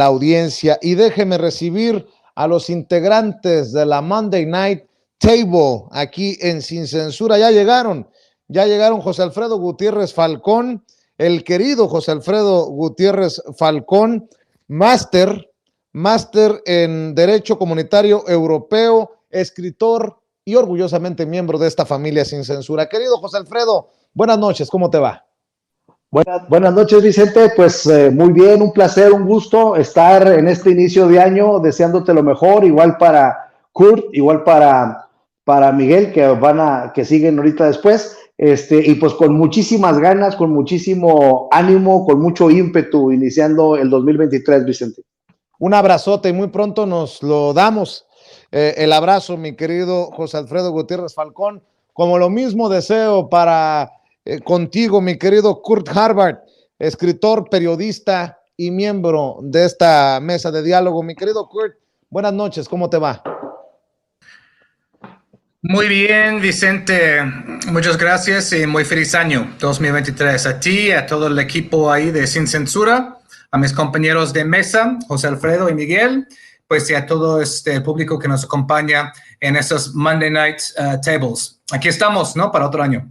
la audiencia y déjeme recibir a los integrantes de la Monday Night Table aquí en Sin Censura. Ya llegaron José Alfredo Gutiérrez Falcón, el querido José Alfredo Gutiérrez Falcón, máster en Derecho Comunitario Europeo, escritor y orgullosamente miembro de esta familia Sin Censura. Querido José Alfredo, buenas noches, ¿cómo te va? Buenas noches, Vicente. Pues muy bien, un placer, un gusto estar en este inicio de año, deseándote lo mejor, igual para Kurt, igual para Miguel, que siguen ahorita después, y pues con muchísimas ganas, con muchísimo ánimo, con mucho ímpetu, iniciando el 2023, Vicente. Un abrazote y muy pronto nos lo damos. El abrazo, mi querido José Alfredo Gutiérrez Falcón. Como lo mismo deseo para contigo, mi querido Kurt Harvard, escritor, periodista y miembro de esta mesa de diálogo. Mi querido Kurt, buenas noches, ¿cómo te va? Muy bien, Vicente. Muchas gracias y muy feliz año 2023 a ti, a todo el equipo ahí de Sin Censura, a mis compañeros de mesa, José Alfredo y Miguel, pues y a todo el público que nos acompaña en esos Monday Night Tables. Aquí estamos, ¿no? Para otro año.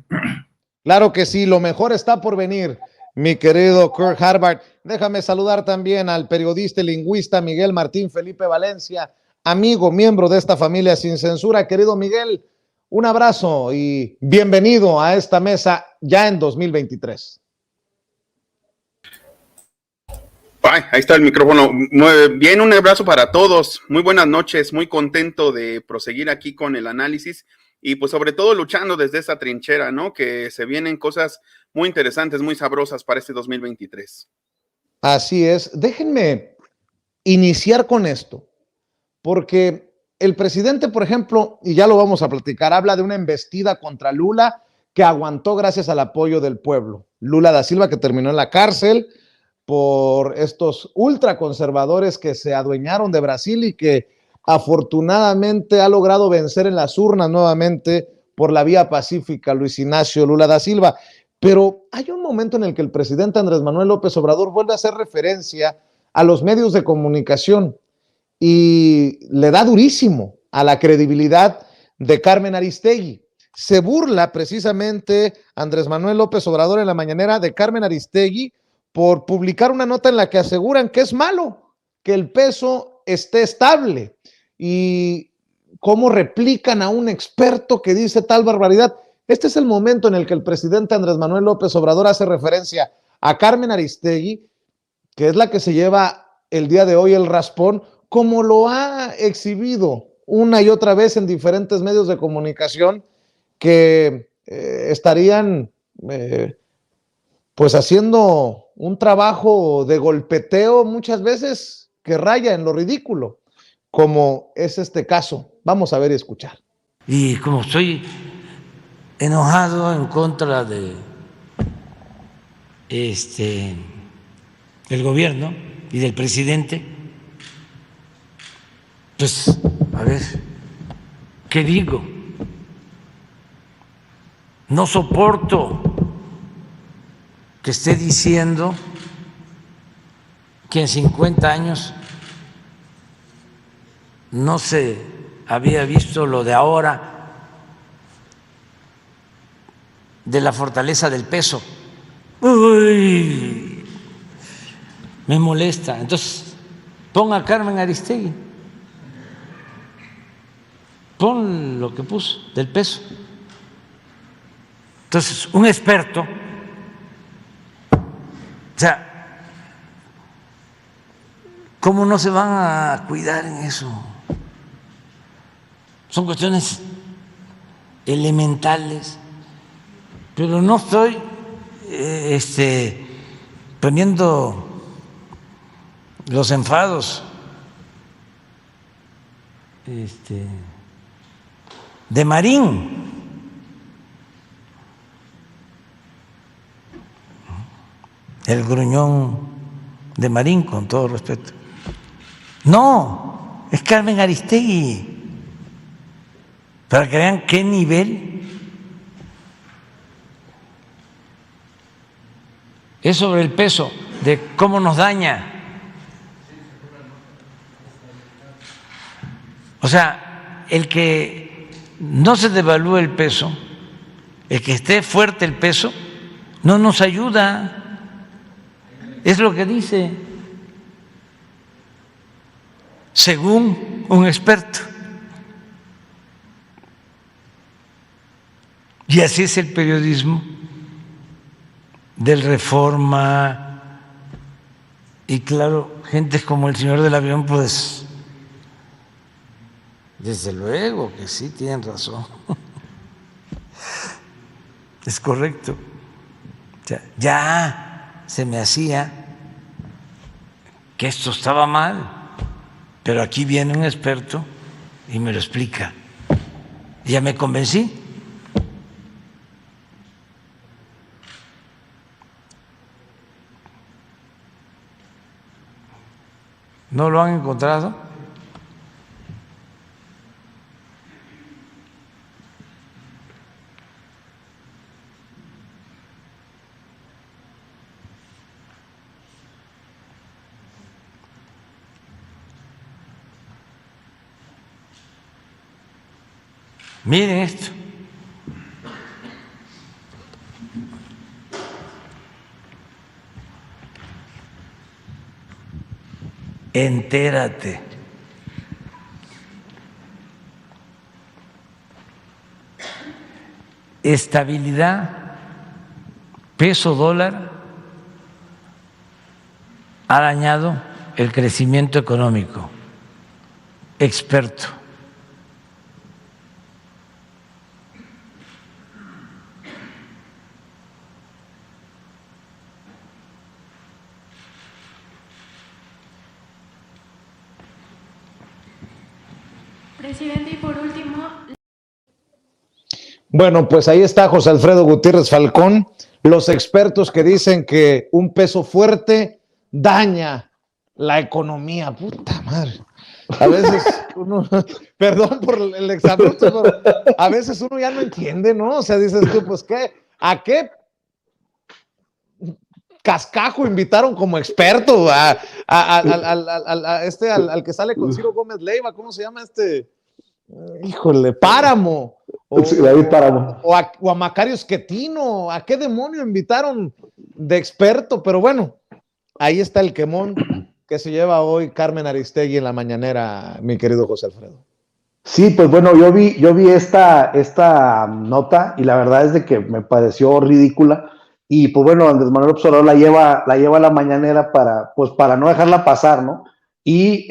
Claro que sí, lo mejor está por venir, mi querido Kurt Harvard. Déjame saludar también al periodista y lingüista Miguel Martín Felipe Valencia, amigo, miembro de esta familia Sin Censura. Querido Miguel, un abrazo y bienvenido a esta mesa ya en 2023. Ay, ahí está el micrófono. Muy bien, un abrazo para todos. Muy buenas noches, muy contento de proseguir aquí con el análisis y pues sobre todo luchando desde esa trinchera, ¿no? Que se vienen cosas muy interesantes, muy sabrosas para este 2023. Así es. Déjenme iniciar con esto, porque el presidente, por ejemplo, y ya lo vamos a platicar, habla de una embestida contra Lula que aguantó gracias al apoyo del pueblo. Lula da Silva, que terminó en la cárcel por estos ultraconservadores que se adueñaron de Brasil y que afortunadamente ha logrado vencer en las urnas nuevamente por la vía pacífica Luis Ignacio Lula da Silva. Pero hay un momento en el que el presidente Andrés Manuel López Obrador vuelve a hacer referencia a los medios de comunicación y le da durísimo a la credibilidad de Carmen Aristegui. Se burla precisamente Andrés Manuel López Obrador en la mañanera de Carmen Aristegui por publicar una nota en la que aseguran que es malo, que el peso esté estable, y cómo replican a un experto que dice tal barbaridad. Este es el momento en el que el presidente Andrés Manuel López Obrador hace referencia a Carmen Aristegui, que es la que se lleva el día de hoy el raspón, como lo ha exhibido una y otra vez en diferentes medios de comunicación que estarían pues haciendo un trabajo de golpeteo muchas veces que raya en lo ridículo, como es este caso. Vamos a ver y escuchar. Y como estoy enojado en contra de el gobierno y del presidente, pues a ver, ¿qué digo? No soporto que esté diciendo que en 50 años no se había visto lo de ahora de la fortaleza del peso. Uy, me molesta. Entonces, pon a Carmen Aristegui, pon lo que puso del peso. Entonces, un experto, o sea, ¿cómo no se van a cuidar en eso? Son cuestiones elementales, pero no estoy poniendo los enfados de Marín. El gruñón de Marín, con todo respeto. No, es Carmen Aristegui. Para que vean qué nivel es sobre el peso, de cómo nos daña. O sea, el que no se devalúe el peso, el que esté fuerte el peso, no nos ayuda. Es lo que dice, según un experto. Y así es el periodismo del Reforma. Y claro, gentes como el señor del avión, pues, desde luego que sí, tienen razón. Es correcto. O sea, ya se me hacía que esto estaba mal, pero aquí viene un experto y me lo explica. Y ya me convencí. ¿No lo han encontrado? Miren esto. Entérate. Estabilidad, peso dólar ha dañado el crecimiento económico. Experto. Presidente, y por último... Bueno, pues ahí está José Alfredo Gutiérrez Falcón, los expertos que dicen que un peso fuerte daña la economía. Puta madre. A veces uno, perdón por el exabrupto, pero a veces uno ya no entiende, ¿no? O sea, dices tú, pues, ¿a qué cascajo invitaron como experto al que sale con Ciro Gómez Leiva? ¿Cómo se llama este? Híjole, Páramo. David Páramo. O a Macario Schettino. ¿A qué demonio invitaron de experto? Pero bueno, ahí está el quemón que se lleva hoy Carmen Aristegui en la mañanera, mi querido José Alfredo. Sí, pues bueno, yo vi esta nota y la verdad es de que me pareció ridícula. Y pues bueno, Andrés Manuel López Obrador la lleva a la mañanera para no dejarla pasar, ¿no? Y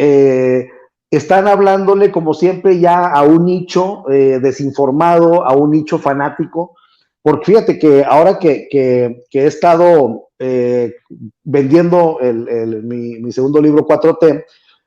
están hablándole, como siempre, ya a un nicho desinformado, a un nicho fanático, porque fíjate que ahora que he estado vendiendo mi segundo libro, 4T,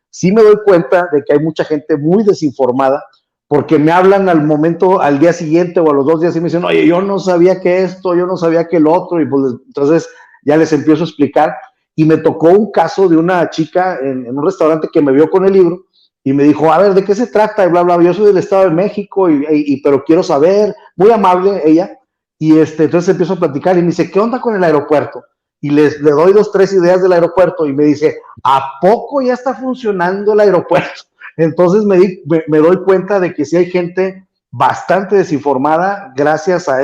sí me doy cuenta de que hay mucha gente muy desinformada, porque me hablan al día siguiente o a los 2 días y me dicen, oye, yo no sabía que esto, yo no sabía que lo otro, y pues entonces ya les empiezo a explicar. Y me tocó un caso de una chica en un restaurante que me vio con el libro y me dijo, a ver, ¿de qué se trata? Y bla, bla, yo soy del Estado de México, pero quiero saber, muy amable ella, y entonces empiezo a platicar y me dice, ¿qué onda con el aeropuerto? Y le doy 2, 3 ideas del aeropuerto y me dice, ¿a poco ya está funcionando el aeropuerto? Entonces me doy cuenta de que sí hay gente bastante desinformada gracias a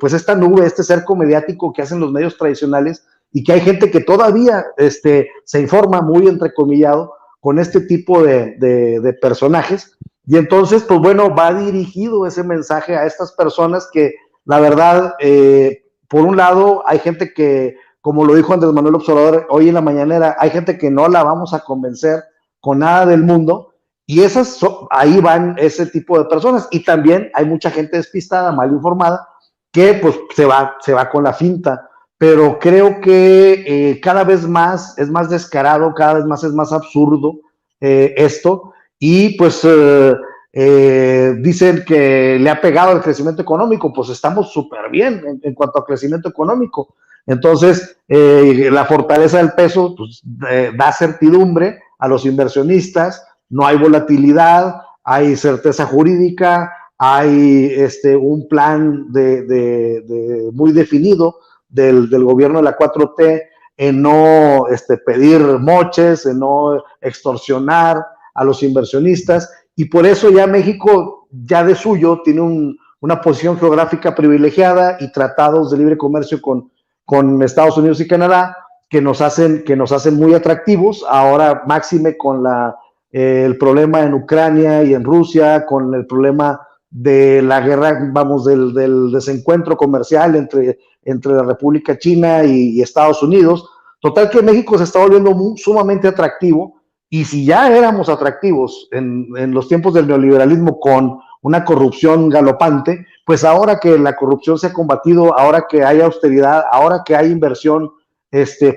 pues esta nube, este cerco mediático que hacen los medios tradicionales, y que hay gente que todavía se informa muy entrecomillado con este tipo de personajes. Y entonces, pues bueno, va dirigido ese mensaje a estas personas que, la verdad, por un lado, hay gente que, como lo dijo Andrés Manuel López Obrador hoy en la mañanera, hay gente que no la vamos a convencer con nada del mundo, y ahí van ese tipo de personas. Y también hay mucha gente despistada, mal informada, que pues se va con la finta. Pero creo que cada vez más es más descarado, cada vez más es más absurdo esto, y pues dicen que le ha pegado el crecimiento económico. Pues estamos súper bien en cuanto a crecimiento económico. Entonces, la fortaleza del peso pues, da certidumbre a los inversionistas, no hay volatilidad, hay certeza jurídica, hay un plan muy definido del gobierno de la 4T en no pedir moches, en no extorsionar a los inversionistas, y por eso ya México, ya de suyo, tiene una posición geográfica privilegiada y tratados de libre comercio con Estados Unidos y Canadá que nos hacen muy atractivos, ahora máxime con el problema en Ucrania y en Rusia, con el problema de la guerra, vamos, del desencuentro comercial entre la República China y Estados Unidos. Total que México se está volviendo sumamente atractivo, y si ya éramos atractivos en los tiempos del neoliberalismo con una corrupción galopante, pues ahora que la corrupción se ha combatido, ahora que hay austeridad, ahora que hay inversión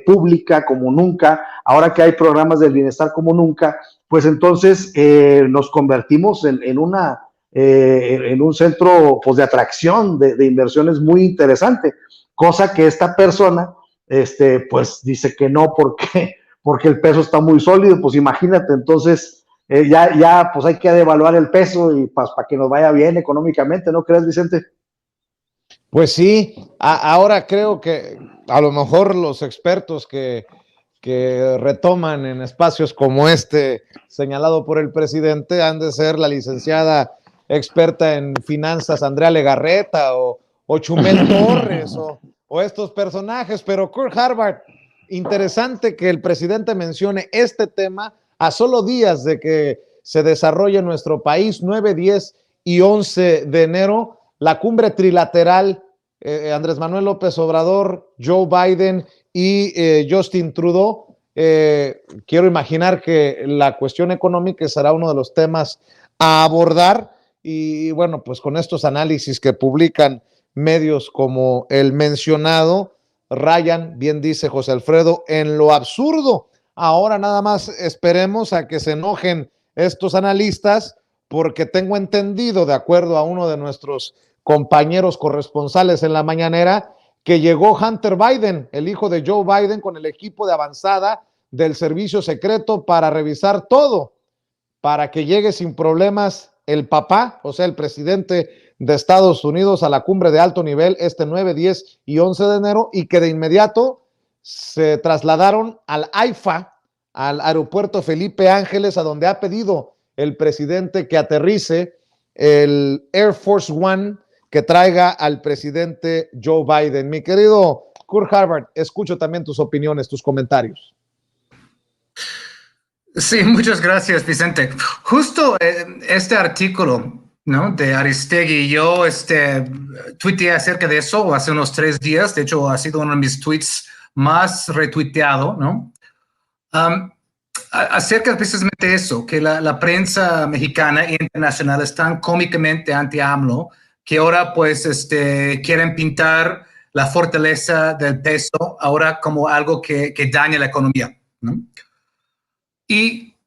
pública como nunca, ahora que hay programas del bienestar como nunca, pues entonces nos convertimos en un centro, pues, de atracción de inversiones muy interesante, cosa que esta persona pues dice que no porque el peso está muy sólido. Pues imagínate, entonces ya pues hay que devaluar el peso y para que nos vaya bien económicamente, ¿no crees, Vicente? Pues sí, ahora creo que a lo mejor los expertos que retoman en espacios como este señalado por el presidente han de ser la licenciada experta en finanzas Andrea Legarreta o Chumel Torres o estos personajes, pero Kurt Harvard, interesante que el presidente mencione este tema a solo días de que se desarrolle en nuestro país, 9, 10 y 11 de enero, la cumbre trilateral, Andrés Manuel López Obrador, Joe Biden y Justin Trudeau. Quiero imaginar que la cuestión económica será uno de los temas a abordar, y bueno, pues con estos análisis que publican medios como el mencionado, rayan, bien dice José Alfredo, en lo absurdo. Ahora nada más esperemos a que se enojen estos analistas, porque tengo entendido, de acuerdo a uno de nuestros compañeros corresponsales en la mañanera, que llegó Hunter Biden, el hijo de Joe Biden, con el equipo de avanzada del servicio secreto para revisar todo, para que llegue sin problemas el papá, o sea, el presidente de Estados Unidos, a la cumbre de alto nivel este 9, 10 y 11 de enero, y que de inmediato se trasladaron al AIFA, al aeropuerto Felipe Ángeles, a donde ha pedido el presidente que aterrice el Air Force One que traiga al presidente Joe Biden. Mi querido Kurt Harvard, escucho también tus opiniones, tus comentarios. Sí, muchas gracias, Vicente. Justo este artículo, ¿no?, de Aristegui, yo tuiteé acerca de eso hace unos 3 días. De hecho, ha sido uno de mis tweets más retuiteado, ¿no? Acerca precisamente de eso, que la prensa mexicana e internacional están cómicamente anti-AMLO, que ahora pues quieren pintar la fortaleza del peso ahora como algo que daña la economía, ¿no? Y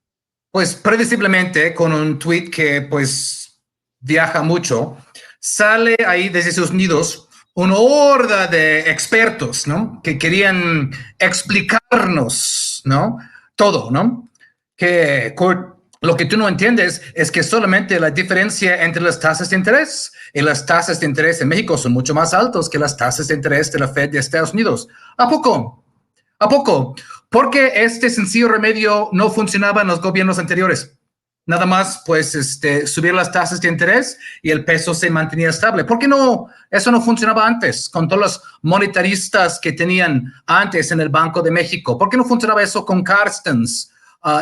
pues previsiblemente, con un tweet que pues viaja mucho, sale ahí desde sus nidos una horda de expertos, ¿no?, que querían explicarnos, ¿no?, todo, ¿no? Que lo que tú no entiendes es que solamente la diferencia entre las tasas de interés y las tasas de interés en México son mucho más altas que las tasas de interés de la Fed de Estados Unidos. ¿A poco? ¿A poco? Porque este sencillo remedio no funcionaba en los gobiernos anteriores. Nada más, pues, subir las tasas de interés y el peso se mantenía estable. ¿Por qué no? Eso no funcionaba antes, con todos los monetaristas que tenían antes en el Banco de México. ¿Por qué no funcionaba eso con Carstens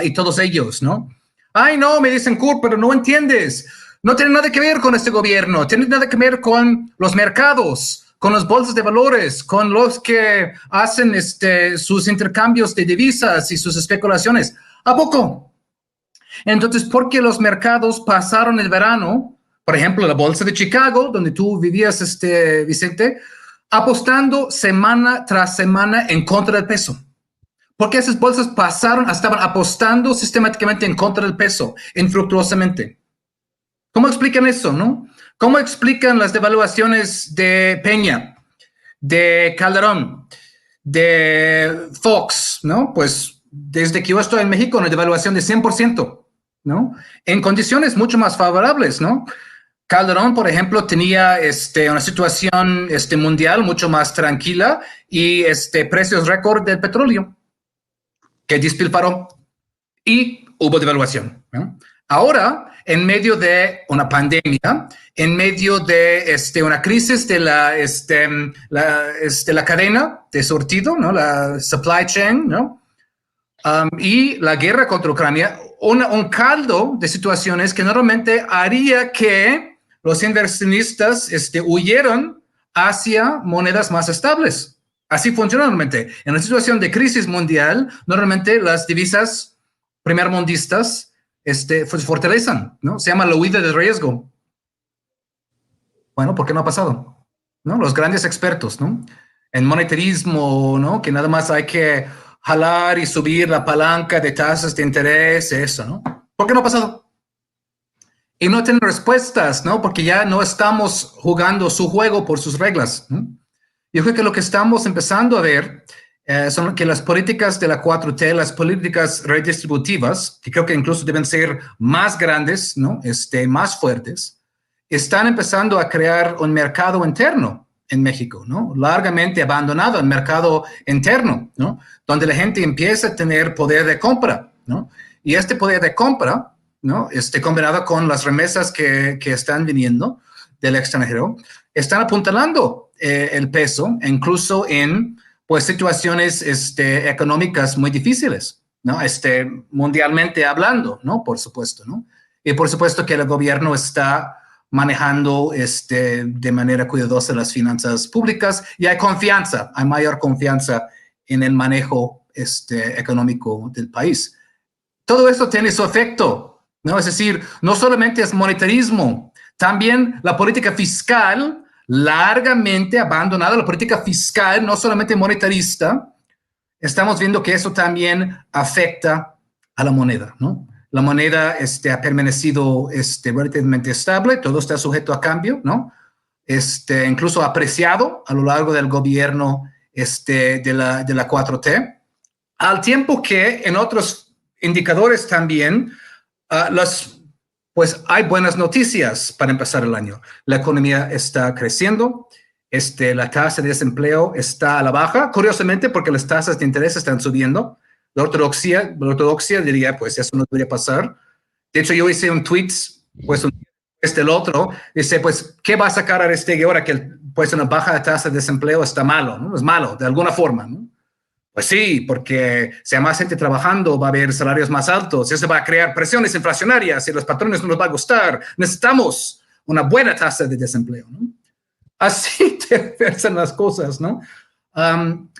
y todos ellos, no? Ay, no, me dicen, Kurt, pero no entiendes. No tiene nada que ver con este gobierno. Tiene nada que ver con los mercados, con las bolsas de valores, con los que hacen sus intercambios de divisas y sus especulaciones. ¿A poco? Entonces, ¿por qué los mercados pasaron el verano, por ejemplo, la bolsa de Chicago, donde tú vivías, Vicente, apostando semana tras semana en contra del peso? Porque esas bolsas estaban apostando sistemáticamente en contra del peso, infructuosamente. ¿Cómo explican eso, no? ¿Cómo explican las devaluaciones de Peña, de Calderón, de Fox, no? Pues desde que yo estoy en México, una devaluación de 100%, ¿no? En condiciones mucho más favorables, ¿no? Calderón, por ejemplo, tenía una situación mundial mucho más tranquila y precios récord del petróleo que despilfarró. y hubo devaluación, ¿no? Ahora, en medio de una pandemia, en medio de una crisis de la cadena de surtido, ¿no? La supply chain, ¿no? Y la guerra contra Ucrania, un caldo de situaciones que normalmente haría que los inversionistas huyeran hacia monedas más estables. Así funciona normalmente. En una situación de crisis mundial, normalmente las divisas primermundistas se fortalecen, ¿no? Se llama la huida de riesgo. Bueno, ¿por qué no ha pasado? ¿No? Los grandes expertos, ¿no? En monetarismo, ¿no? Que nada más hay que jalar y subir la palanca de tasas de interés, eso, ¿no? ¿Por qué no ha pasado? Y no tienen respuestas, ¿no? Porque ya no estamos jugando su juego por sus reglas, ¿no? Yo creo que lo que estamos empezando a ver son que las políticas de la 4T, las políticas redistributivas, que creo que incluso deben ser más grandes, ¿no? Más fuertes, están empezando a crear un mercado interno en México, ¿no? Largamente abandonado, el mercado interno, ¿no? Donde la gente empieza a tener poder de compra, ¿no? Y este poder de compra, ¿no? Combinado con las remesas que están viniendo del extranjero, están apuntalando el peso, incluso en pues situaciones económicas muy difíciles, ¿no? Mundialmente hablando, ¿no? Por supuesto, ¿no? Y por supuesto que el gobierno está manejando de manera cuidadosa las finanzas públicas y hay confianza, hay mayor confianza en el manejo económico del país. Todo esto tiene su efecto, ¿no? Es decir, no solamente es monetarismo, también la política fiscal largamente abandonada, la política fiscal, no solamente monetarista, estamos viendo que eso también afecta a la moneda, ¿no? La moneda ha permanecido relativamente estable, todo está sujeto a cambio, ¿no? Incluso apreciado a lo largo del gobierno de la 4T, al tiempo que en otros indicadores también pues hay buenas noticias para empezar el año. La economía está creciendo, la tasa de desempleo está a la baja, curiosamente porque las tasas de interés están subiendo. La ortodoxia diría, pues eso no debería pasar. De hecho, yo hice un tweet, pues el otro, dice, pues, ¿qué va a sacar Aristegui ahora que pues una baja tasa de desempleo está malo, ¿no? Es malo, de alguna forma, ¿no? Pues sí, porque si hay más gente trabajando, va a haber salarios más altos, eso va a crear presiones inflacionarias y a los patrones no les va a gustar. Necesitamos una buena tasa de desempleo, ¿no? Así te versan las cosas, ¿no?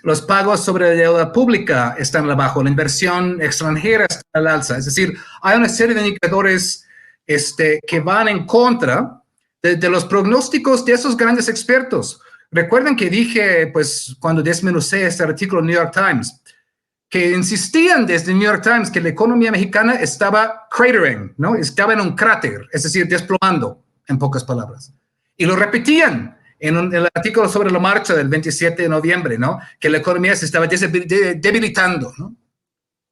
Los pagos sobre la deuda pública están abajo, la inversión extranjera está al alza. Es decir, hay una serie de indicadores que van en contra de los pronósticos de esos grandes expertos. Recuerden que dije, pues, cuando desmenucé este artículo en New York Times, que insistían desde New York Times que la economía mexicana estaba cratering, ¿no? Estaba en un cráter, es decir, desplomando, en pocas palabras. Y lo repetían en el artículo sobre la marcha del 27 de noviembre, ¿no? Que la economía se estaba debilitando, ¿no?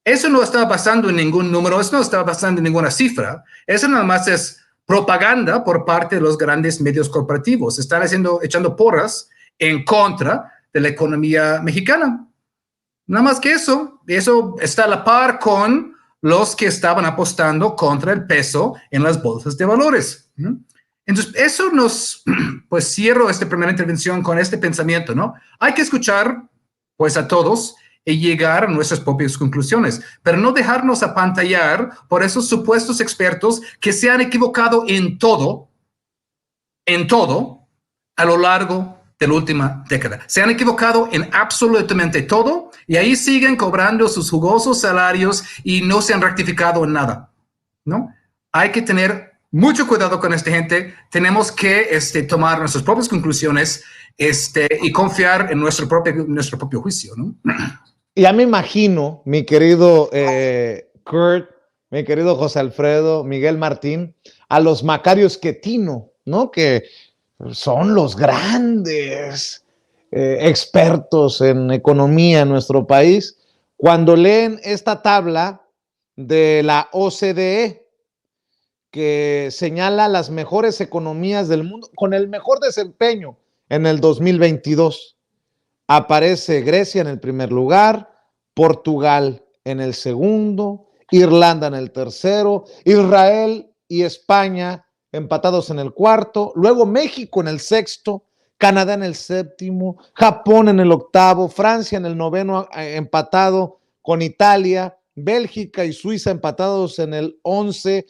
Eso no estaba pasando en ningún número, eso no estaba pasando en ninguna cifra. Eso nada más es propaganda por parte de los grandes medios corporativos. Están echando porras en contra de la economía mexicana. Nada más que eso está a la par con los que estaban apostando contra el peso en las bolsas de valores, ¿no? Entonces, eso pues cierro esta primera intervención con este pensamiento, ¿no? Hay que escuchar, pues, a todos y llegar a nuestras propias conclusiones, pero no dejarnos apantallar por esos supuestos expertos que se han equivocado en todo, a lo largo de la última década. Se han equivocado en absolutamente todo y ahí siguen cobrando sus jugosos salarios y no se han rectificado en nada, ¿no? Hay que tener mucho cuidado con esta gente. Tenemos que tomar nuestras propias conclusiones y confiar en nuestro propio juicio, ¿no? Ya me imagino, mi querido Kurt, mi querido José Alfredo, Miguel Martín, a los Macario Schettino, ¿no? Que son los grandes expertos en economía en nuestro país, cuando leen esta tabla de la OCDE, que señala las mejores economías del mundo con el mejor desempeño en el 2022. Aparece Grecia en el primer lugar, Portugal en el segundo, Irlanda en el tercero, Israel y España empatados en el cuarto, luego México en el sexto, Canadá en el séptimo, Japón en el octavo, Francia en el noveno empatado con Italia, Bélgica y Suiza empatados en el 11,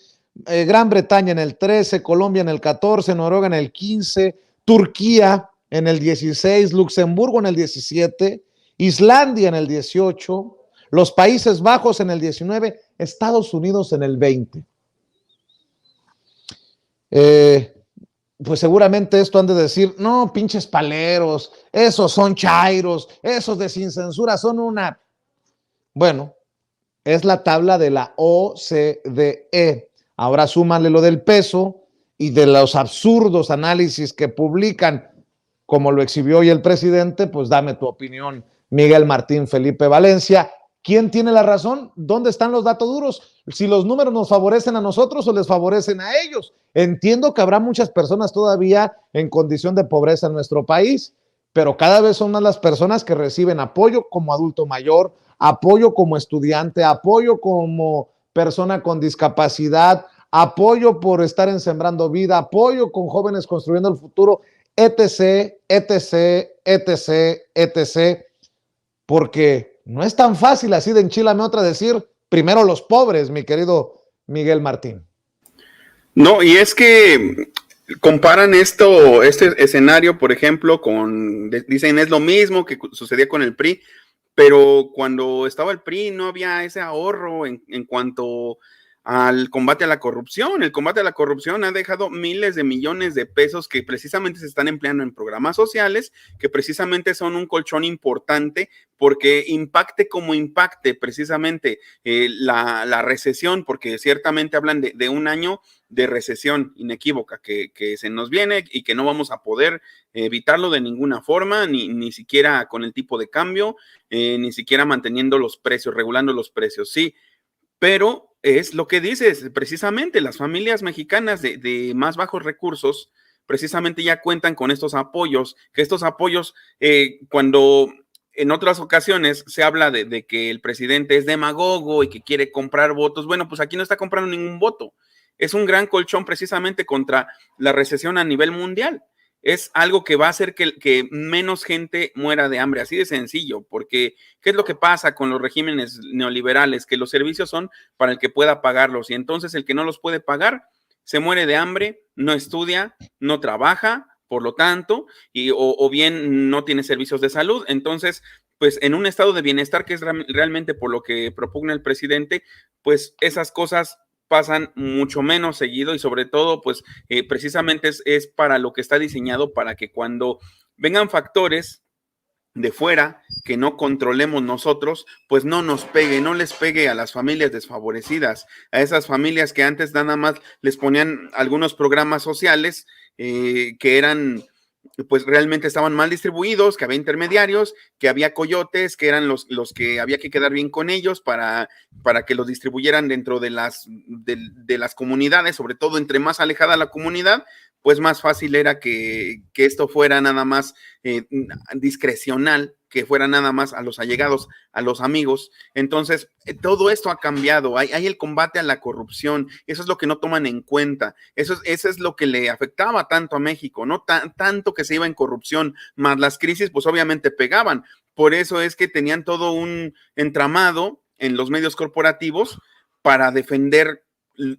Gran Bretaña en el 13, Colombia en el 14, Noruega en el 15, Turquía en el 16, Luxemburgo en el 17, Islandia en el 18, los Países Bajos en el 19, Estados Unidos en el 20. Pues seguramente esto han de decir, no, pinches paleros, esos son chairos, esos de sin censura son una... Bueno, es la tabla de la OCDE. Ahora súmale lo del peso y de los absurdos análisis que publican, como lo exhibió hoy el presidente, pues dame tu opinión, Miguel Martín Felipe Valencia. ¿Quién tiene la razón? ¿Dónde están los datos duros? Si los números nos favorecen a nosotros o les favorecen a ellos. Entiendo que habrá muchas personas todavía en condición de pobreza en nuestro país, pero cada vez son más las personas que reciben apoyo como adulto mayor, apoyo como estudiante, apoyo como persona con discapacidad, apoyo por estar en Sembrando Vida, apoyo con jóvenes construyendo el futuro, etc., etc., etc., etc., porque no es tan fácil así de enchilame otra decir primero los pobres, mi querido Miguel Martín. No, y es que comparan este escenario, por ejemplo, dicen es lo mismo que sucedía con el PRI, pero cuando estaba el PRI no había ese ahorro en cuanto al combate a la corrupción. El combate a la corrupción ha dejado miles de millones de pesos que precisamente se están empleando en programas sociales, que precisamente son un colchón importante porque impacte como impacte precisamente la recesión, porque ciertamente hablan de un año de recesión inequívoca que se nos viene y que no vamos a poder evitarlo de ninguna forma, ni siquiera con el tipo de cambio, ni siquiera manteniendo los precios, regulando los precios, sí, pero es lo que dices, precisamente las familias mexicanas de más bajos recursos precisamente ya cuentan con estos apoyos, que estos apoyos cuando en otras ocasiones se habla de que el presidente es demagogo y que quiere comprar votos, bueno, pues aquí no está comprando ningún voto, es un gran colchón precisamente contra la recesión a nivel mundial. Es algo que va a hacer que menos gente muera de hambre, así de sencillo, porque ¿qué es lo que pasa con los regímenes neoliberales? Que los servicios son para el que pueda pagarlos y entonces el que no los puede pagar se muere de hambre, no estudia, no trabaja, por lo tanto, o bien no tiene servicios de salud. Entonces, pues en un estado de bienestar que es realmente por lo que propugna el presidente, pues esas cosas pasan mucho menos seguido y sobre todo, pues precisamente es para lo que está diseñado, para que cuando vengan factores de fuera que no controlemos nosotros, pues no nos pegue, no les pegue a las familias desfavorecidas, a esas familias que antes nada más les ponían algunos programas sociales que eran, pues realmente estaban mal distribuidos, que había intermediarios, que había coyotes, que eran los que había que quedar bien con ellos para que los distribuyeran dentro de las comunidades, sobre todo entre más alejada la comunidad, pues más fácil era que esto fuera nada más discrecional, que fuera nada más a los allegados, a los amigos. Entonces, todo esto ha cambiado. Hay el combate a la corrupción. Eso es lo que no toman en cuenta. Eso es lo que le afectaba tanto a México, ¿no? Tanto que se iba en corrupción, más las crisis, pues obviamente pegaban. Por eso es que tenían todo un entramado en los medios corporativos para defender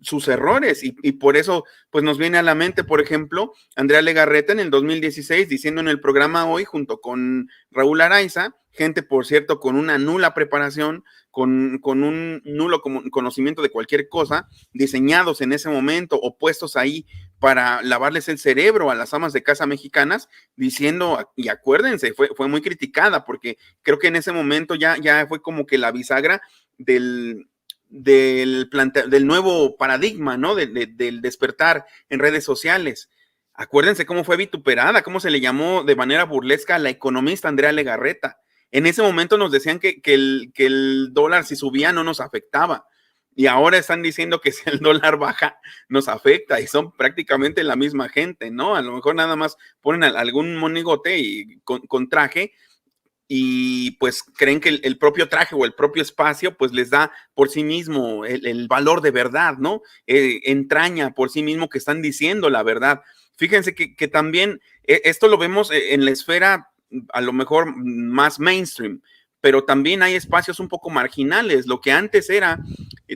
sus errores y por eso pues nos viene a la mente, por ejemplo, Andrea Legarreta en el 2016 diciendo en el programa Hoy junto con Raúl Araiza, gente por cierto con una nula preparación, con un nulo conocimiento de cualquier cosa, diseñados en ese momento o puestos ahí para lavarles el cerebro a las amas de casa mexicanas, diciendo, y acuérdense, fue muy criticada porque creo que en ese momento ya fue como que la bisagra del nuevo paradigma, ¿no? Del despertar en redes sociales. Acuérdense cómo fue vituperada, cómo se le llamó de manera burlesca a la economista Andrea Legarreta. En ese momento nos decían que el dólar si subía no nos afectaba. Y ahora están diciendo que si el dólar baja nos afecta y son prácticamente la misma gente, ¿no? A lo mejor nada más ponen algún monigote y con traje, y pues creen que el propio traje o el propio espacio pues les da por sí mismo el valor de verdad, ¿no? Entraña por sí mismo que están diciendo la verdad. Fíjense que también esto lo vemos en la esfera a lo mejor más mainstream, pero también hay espacios un poco marginales. Lo que antes era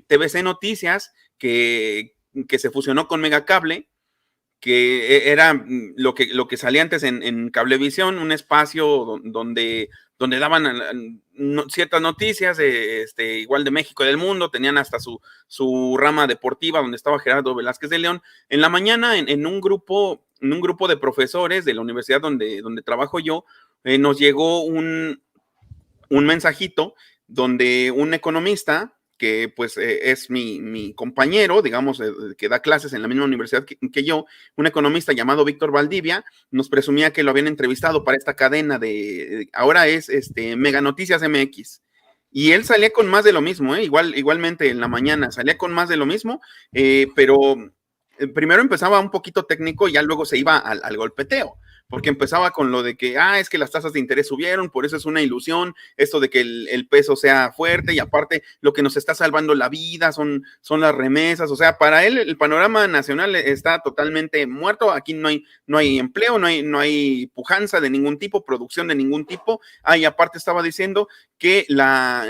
TVC Noticias, que se fusionó con Megacable, que era lo que salía antes en Cablevisión, un espacio donde daban ciertas noticias, igual de México y del mundo, tenían hasta su rama deportiva donde estaba Gerardo Velázquez de León. En la mañana, en un grupo de profesores de la universidad donde trabajo yo, nos llegó un mensajito donde un economista, que pues es mi compañero, digamos, que da clases en la misma universidad que yo, un economista llamado Víctor Valdivia, nos presumía que lo habían entrevistado para esta cadena ahora es Mega Noticias MX. Y él salía con más de lo mismo, igualmente en la mañana salía con más de lo mismo, pero primero empezaba un poquito técnico y ya luego se iba al golpeteo, porque empezaba con lo de que, es que las tasas de interés subieron, por eso es una ilusión, esto de que el peso sea fuerte, y aparte lo que nos está salvando la vida son las remesas. O sea, para él el panorama nacional está totalmente muerto, aquí no hay empleo, no hay pujanza de ningún tipo, producción de ningún tipo. Y aparte estaba diciendo que la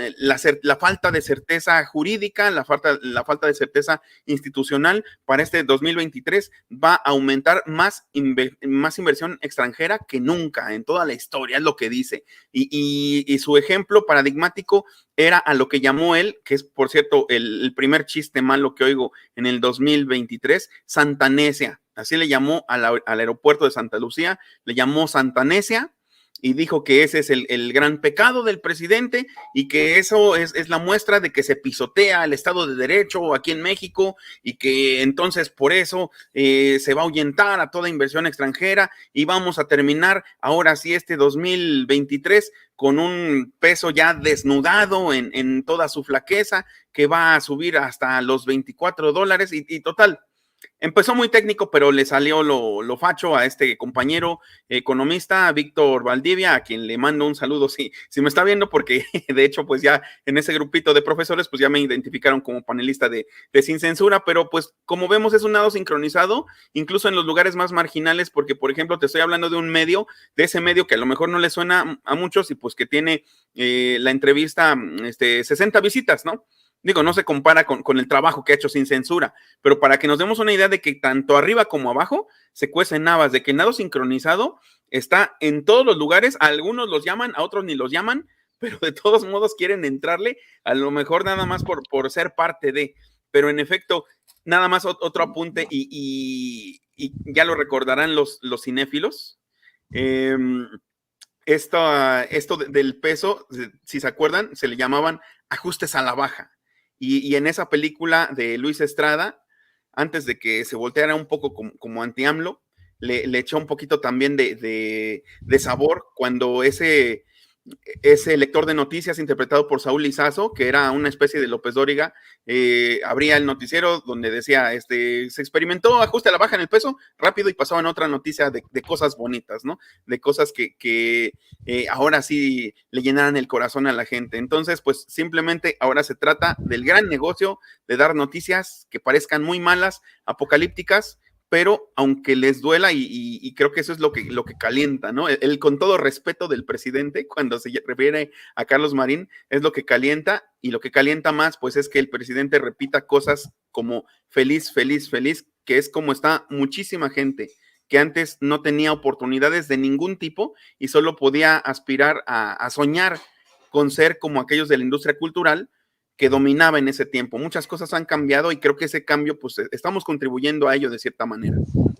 falta de certeza jurídica, la falta de certeza institucional para este 2023 va a aumentar más inversión extranjera que nunca en toda la historia, es lo que dice. Y su ejemplo paradigmático era a lo que llamó él, que es, por cierto, el primer chiste malo que oigo en el 2023, Santanesia. Así le llamó al aeropuerto de Santa Lucía, le llamó Santanesia, y dijo que ese es el gran pecado del presidente y que eso es la muestra de que se pisotea el Estado de Derecho aquí en México, y que entonces por eso se va a ahuyentar a toda inversión extranjera y vamos a terminar ahora sí este 2023 con un peso ya desnudado en toda su flaqueza, que va a subir hasta los $24 y total. Empezó muy técnico, pero le salió lo facho a este compañero economista, Víctor Valdivia, a quien le mando un saludo si me está viendo, porque de hecho pues ya en ese grupito de profesores pues ya me identificaron como panelista de Sin Censura, pero pues como vemos es un lado sincronizado, incluso en los lugares más marginales, porque por ejemplo te estoy hablando de ese medio que a lo mejor no le suena a muchos y pues que tiene la entrevista 60 visitas, ¿no? Digo, no se compara con el trabajo que ha hecho Sin Censura, pero para que nos demos una idea de que tanto arriba como abajo se cuecen habas, de que el nado sincronizado está en todos los lugares, a algunos los llaman, a otros ni los llaman, pero de todos modos quieren entrarle, a lo mejor nada más por ser parte de, pero en efecto, nada más otro apunte y ya lo recordarán los cinéfilos. Esto del peso, si se acuerdan, se le llamaban ajustes a la baja. Y en esa película de Luis Estrada, antes de que se volteara un poco como anti-AMLO, le echó un poquito también de sabor cuando ese lector de noticias interpretado por Saúl Lizazo, que era una especie de López Dóriga, abría el noticiero donde decía, se experimentó ajuste a la baja en el peso, rápido, y pasaban otra noticia de cosas bonitas, ¿no? De cosas que ahora sí le llenaran el corazón a la gente. Entonces, pues simplemente ahora se trata del gran negocio de dar noticias que parezcan muy malas, apocalípticas, pero aunque les duela, y creo que eso es lo que calienta, ¿no? El con todo respeto del presidente, cuando se refiere a Carlos Marín, es lo que calienta, y lo que calienta más, pues es que el presidente repita cosas como feliz, feliz, feliz, que es como está muchísima gente que antes no tenía oportunidades de ningún tipo y solo podía aspirar a soñar con ser como aquellos de la industria cultural que dominaba en ese tiempo. Muchas cosas han cambiado y creo que ese cambio, pues estamos contribuyendo a ello de cierta manera.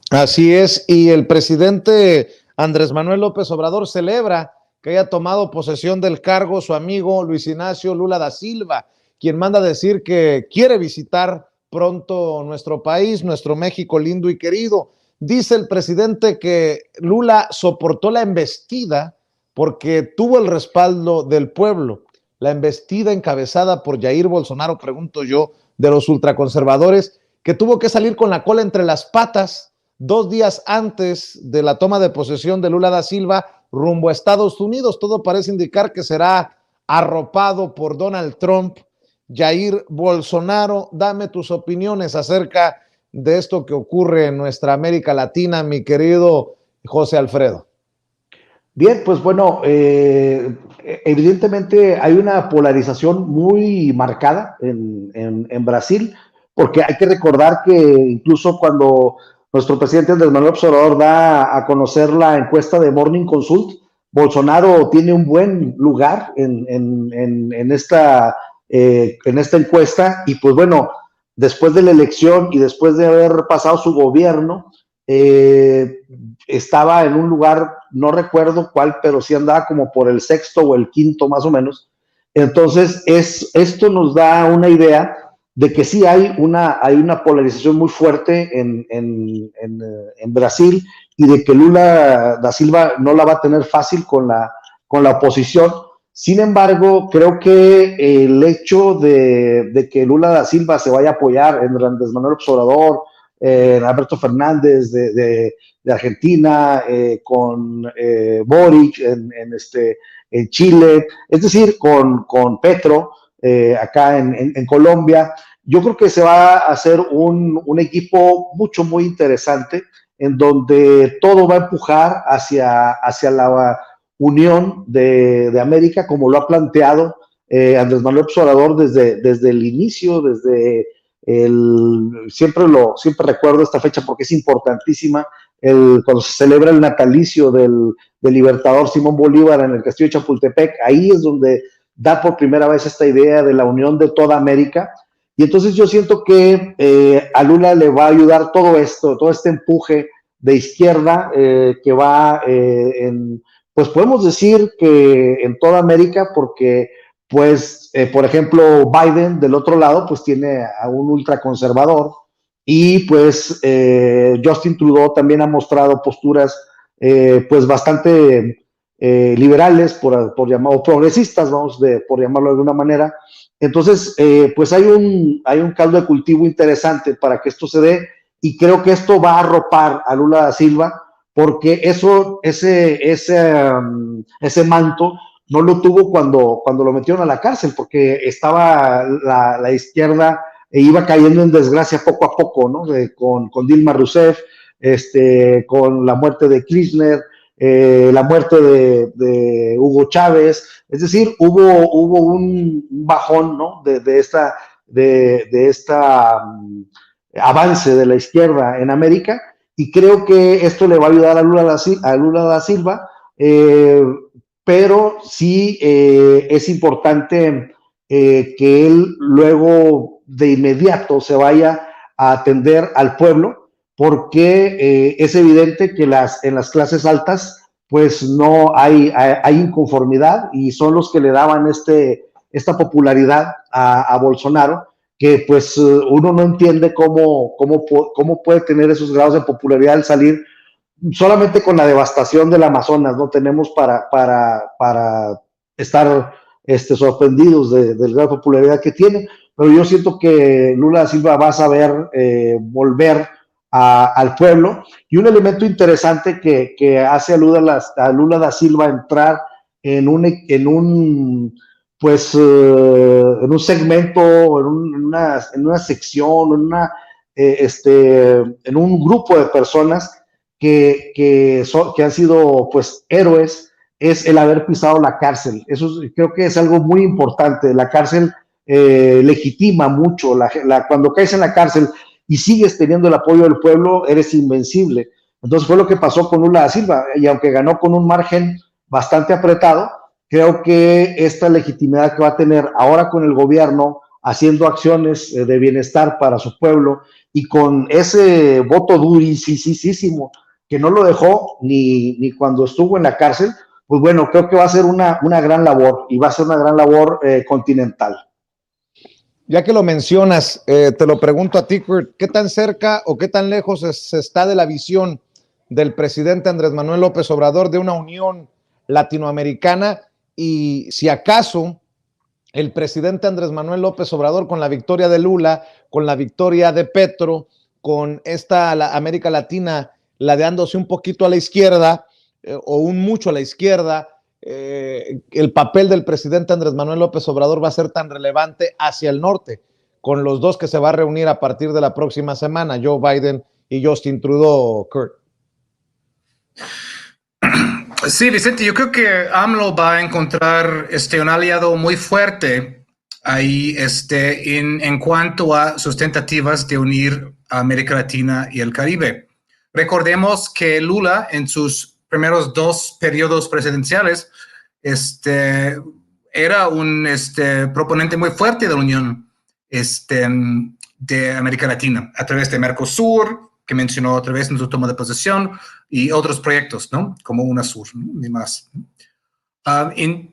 Así es, y el presidente Andrés Manuel López Obrador celebra que haya tomado posesión del cargo su amigo Luis Ignacio Lula da Silva, quien manda decir que quiere visitar pronto nuestro país, nuestro México lindo y querido. Dice el presidente que Lula soportó la embestida porque tuvo el respaldo del pueblo. La embestida encabezada por Jair Bolsonaro, pregunto yo, de los ultraconservadores, que tuvo que salir con la cola entre las patas 2 días antes de la toma de posesión de Lula da Silva rumbo a Estados Unidos. Todo parece indicar que será arropado por Donald Trump. Jair Bolsonaro, dame tus opiniones acerca de esto que ocurre en nuestra América Latina, mi querido José Alfredo. Bien, pues bueno, evidentemente hay una polarización muy marcada en Brasil, porque hay que recordar que incluso cuando nuestro presidente Andrés Manuel López Obrador da a conocer la encuesta de Morning Consult, Bolsonaro tiene un buen lugar en esta encuesta, y pues bueno, después de la elección y después de haber pasado su gobierno, estaba en un lugar, no recuerdo cuál, pero sí andaba como por el sexto o el quinto más o menos. Entonces, esto nos da una idea de que sí hay una polarización muy fuerte en Brasil, y de que Lula da Silva no la va a tener fácil con la oposición. Sin embargo, creo que el hecho de que Lula da Silva se vaya a apoyar en Andrés Manuel López Obrador, Alberto Fernández de Argentina, con Boric en Chile, es decir, con Petro acá en Colombia, yo creo que se va a hacer un equipo muy interesante, en donde todo va a empujar hacia la unión de América, como lo ha planteado Andrés Manuel López Obrador desde el inicio, siempre recuerdo esta fecha porque es importantísima, cuando se celebra el natalicio del libertador Simón Bolívar en el Castillo de Chapultepec. Ahí es donde da por primera vez esta idea de la unión de toda América, y entonces yo siento que a Lula le va a ayudar todo este empuje de izquierda que va pues podemos decir que en toda América, porque pues, por ejemplo, Biden del otro lado, pues tiene a un ultraconservador, y pues Justin Trudeau también ha mostrado posturas pues bastante liberales, por llamar, o progresistas, por llamarlo de alguna manera. Entonces, pues hay un caldo de cultivo interesante para que esto se dé, y creo que esto va a arropar a Lula da Silva, porque ese manto no lo tuvo cuando lo metieron a la cárcel, porque estaba la izquierda iba cayendo en desgracia poco a poco, ¿no? Con Dilma Rousseff, con la muerte de Kirchner, la muerte de Hugo Chávez. Es decir, hubo un bajón, ¿no? de esta avance de la izquierda en América, y creo que esto le va a ayudar a Lula da Silva, pero sí es importante que él luego de inmediato se vaya a atender al pueblo, porque es evidente que en las clases altas pues no hay inconformidad, y son los que le daban esta popularidad a Bolsonaro, que pues uno no entiende cómo puede tener esos grados de popularidad al salir solamente con la devastación del Amazonas. No tenemos para estar sorprendidos del grado de popularidad que tiene, pero yo siento que Lula da Silva va a saber volver al pueblo. Y un elemento interesante que hace a Lula da Silva entrar en un segmento, en una sección, en un grupo de personas que han sido pues héroes, es el haber pisado la cárcel. Eso creo que es algo muy importante. La cárcel legitima mucho. Cuando caes en la cárcel y sigues teniendo el apoyo del pueblo, eres invencible. Entonces fue lo que pasó con Lula da Silva, y aunque ganó con un margen bastante apretado, creo que esta legitimidad que va a tener ahora con el gobierno, haciendo acciones de bienestar para su pueblo, y con ese voto durísimo que no lo dejó ni cuando estuvo en la cárcel, pues bueno, creo que va a ser una gran labor, y va a ser una gran labor continental. Ya que lo mencionas, te lo pregunto a ti, Kurt, ¿qué tan cerca o qué tan lejos se está de la visión del presidente Andrés Manuel López Obrador de una unión latinoamericana? Y si acaso el presidente Andrés Manuel López Obrador, con la victoria de Lula, con la victoria de Petro, con la América Latina ladeándose un poquito a la izquierda, o un mucho a la izquierda, el papel del presidente Andrés Manuel López Obrador va a ser tan relevante hacia el norte, con los dos que se va a reunir a partir de la próxima semana, Joe Biden y Justin Trudeau, Kurt. Sí, Vicente, yo creo que AMLO va a encontrar un aliado muy fuerte ahí en cuanto a sus tentativas de unir a América Latina y el Caribe. Recordemos que Lula en sus primeros 2 periodos presidenciales era un proponente muy fuerte de la Unión de América Latina a través de Mercosur, que mencionó otra vez en su toma de posesión, y otros proyectos, ¿no? Como UNASUR, ¿no? Y más.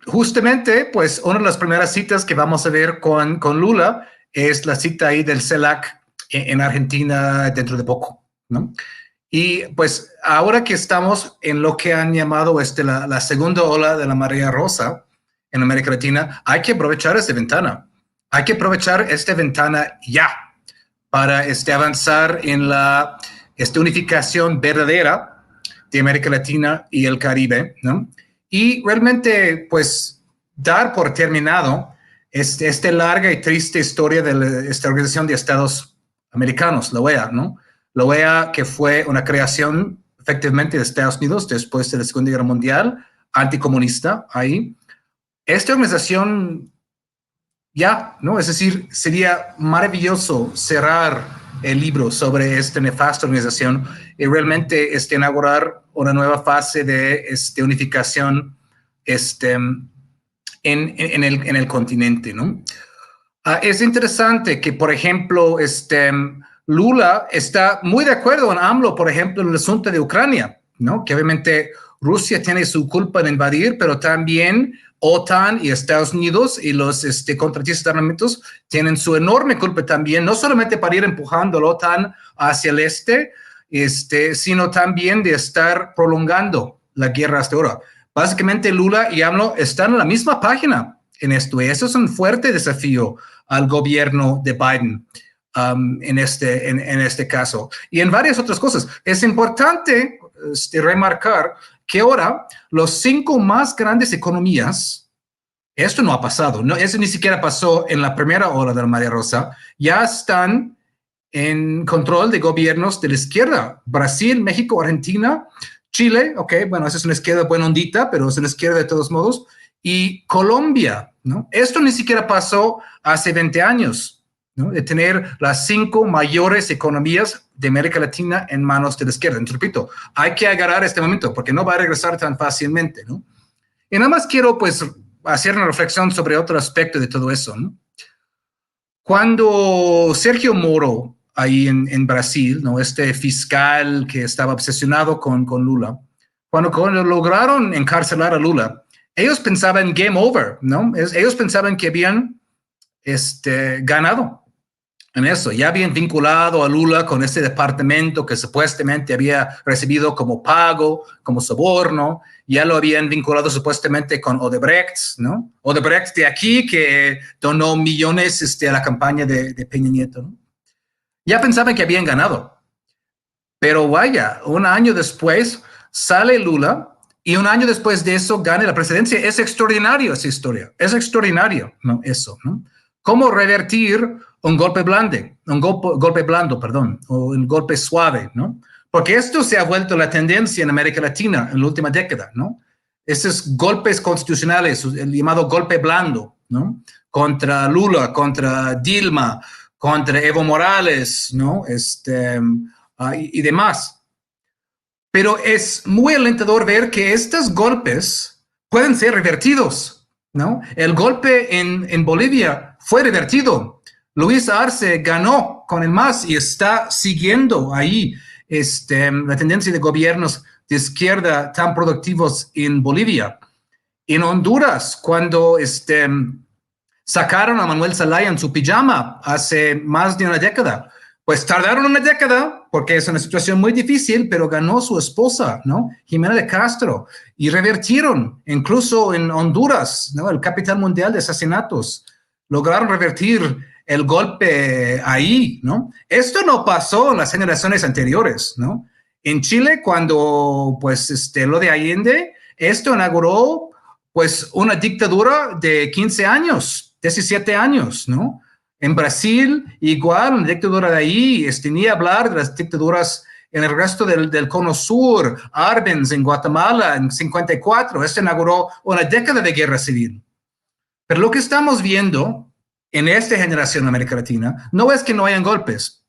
Justamente, pues, una de las primeras citas que vamos a ver con Lula es la cita ahí del CELAC en Argentina dentro de poco, ¿no? Y pues ahora que estamos en lo que han llamado la segunda ola de la marea rosa en América Latina, hay que aprovechar esta ventana. Hay que aprovechar esta ventana ya para avanzar en la unificación verdadera de América Latina y el Caribe, ¿no? Y realmente, pues, dar por terminado esta larga y triste historia de esta Organización de Estados Americanos, la OEA, ¿no? La OEA, que fue una creación efectivamente de Estados Unidos después de la Segunda Guerra Mundial, anticomunista ahí. Esta organización ya, ¿no? Es decir, sería maravilloso cerrar el libro sobre esta nefasta organización y realmente inaugurar una nueva fase de unificación en el continente, ¿no? Es interesante que, por ejemplo, Lula está muy de acuerdo con AMLO, por ejemplo, en el asunto de Ucrania, ¿no? Que obviamente Rusia tiene su culpa en invadir, pero también OTAN y Estados Unidos y los contratistas de armamentos tienen su enorme culpa también, no solamente para ir empujando a la OTAN hacia el sino también de estar prolongando la guerra hasta ahora. Básicamente Lula y AMLO están en la misma página en esto, y eso es un fuerte desafío al gobierno de Biden en este caso. Y en varias otras cosas. Es importante remarcar que ahora los 5 más grandes economías, esto no ha pasado, no, eso ni siquiera pasó en la primera ola de la Marea Rosa, ya están en control de gobiernos de la izquierda. Brasil, México, Argentina, Chile, bueno, esa es una izquierda buena ondita, pero es una izquierda de todos modos, y Colombia, ¿no? Esto ni siquiera pasó hace 20 años, ¿no? De tener las 5 mayores economías de América Latina en manos de la izquierda. Entonces, repito, hay que agarrar este momento porque no va a regresar tan fácilmente, ¿no? Y nada más quiero, pues, hacer una reflexión sobre otro aspecto de todo eso, ¿no? Cuando Sergio Moro, ahí en Brasil, ¿no? Fiscal que estaba obsesionado con Lula, cuando lograron encarcelar a Lula, ellos pensaban game over, ¿no? Ellos pensaban que habían ganado en eso. Ya habían vinculado a Lula con este departamento que supuestamente había recibido como pago, como soborno. Ya lo habían vinculado supuestamente con Odebrecht, ¿no? Odebrecht de aquí que donó millones a la campaña de Peña Nieto, ¿no? Ya pensaban que habían ganado. Pero vaya, un año después sale Lula y un año después de eso gana la presidencia. Es extraordinario esa historia. Es extraordinario, ¿no? Eso, ¿no? ¿Cómo revertir un golpe blando, o un golpe suave, ¿no? Porque esto se ha vuelto la tendencia en América Latina en la última década, ¿no? Esos golpes constitucionales, el llamado golpe blando, ¿no? Contra Lula, contra Dilma, contra Evo Morales, ¿no? Y demás. Pero es muy alentador ver que estos golpes pueden ser revertidos, ¿no? El golpe en Bolivia fue revertido. Luis Arce ganó con el MAS y está siguiendo ahí la tendencia de gobiernos de izquierda tan productivos en Bolivia. En Honduras, cuando sacaron a Manuel Zelaya en su pijama hace más de una década, pues tardaron una década porque es una situación muy difícil, pero ganó su esposa, ¿no? Jimena de Castro, y revertieron, incluso en Honduras, ¿no? El capital mundial de asesinatos, lograron revertir el golpe ahí, ¿no? Esto no pasó en las generaciones anteriores, ¿no? En Chile, cuando pues lo de Allende, esto inauguró pues una dictadura de 15 años, 17 años, ¿no? En Brasil, igual, una dictadura de ahí, ni hablar de las dictaduras en el resto del Cono Sur, Arbenz en Guatemala en 54, esto inauguró una década de guerra civil. Pero lo que estamos viendo en esta generación de América Latina no es que no hayan golpes,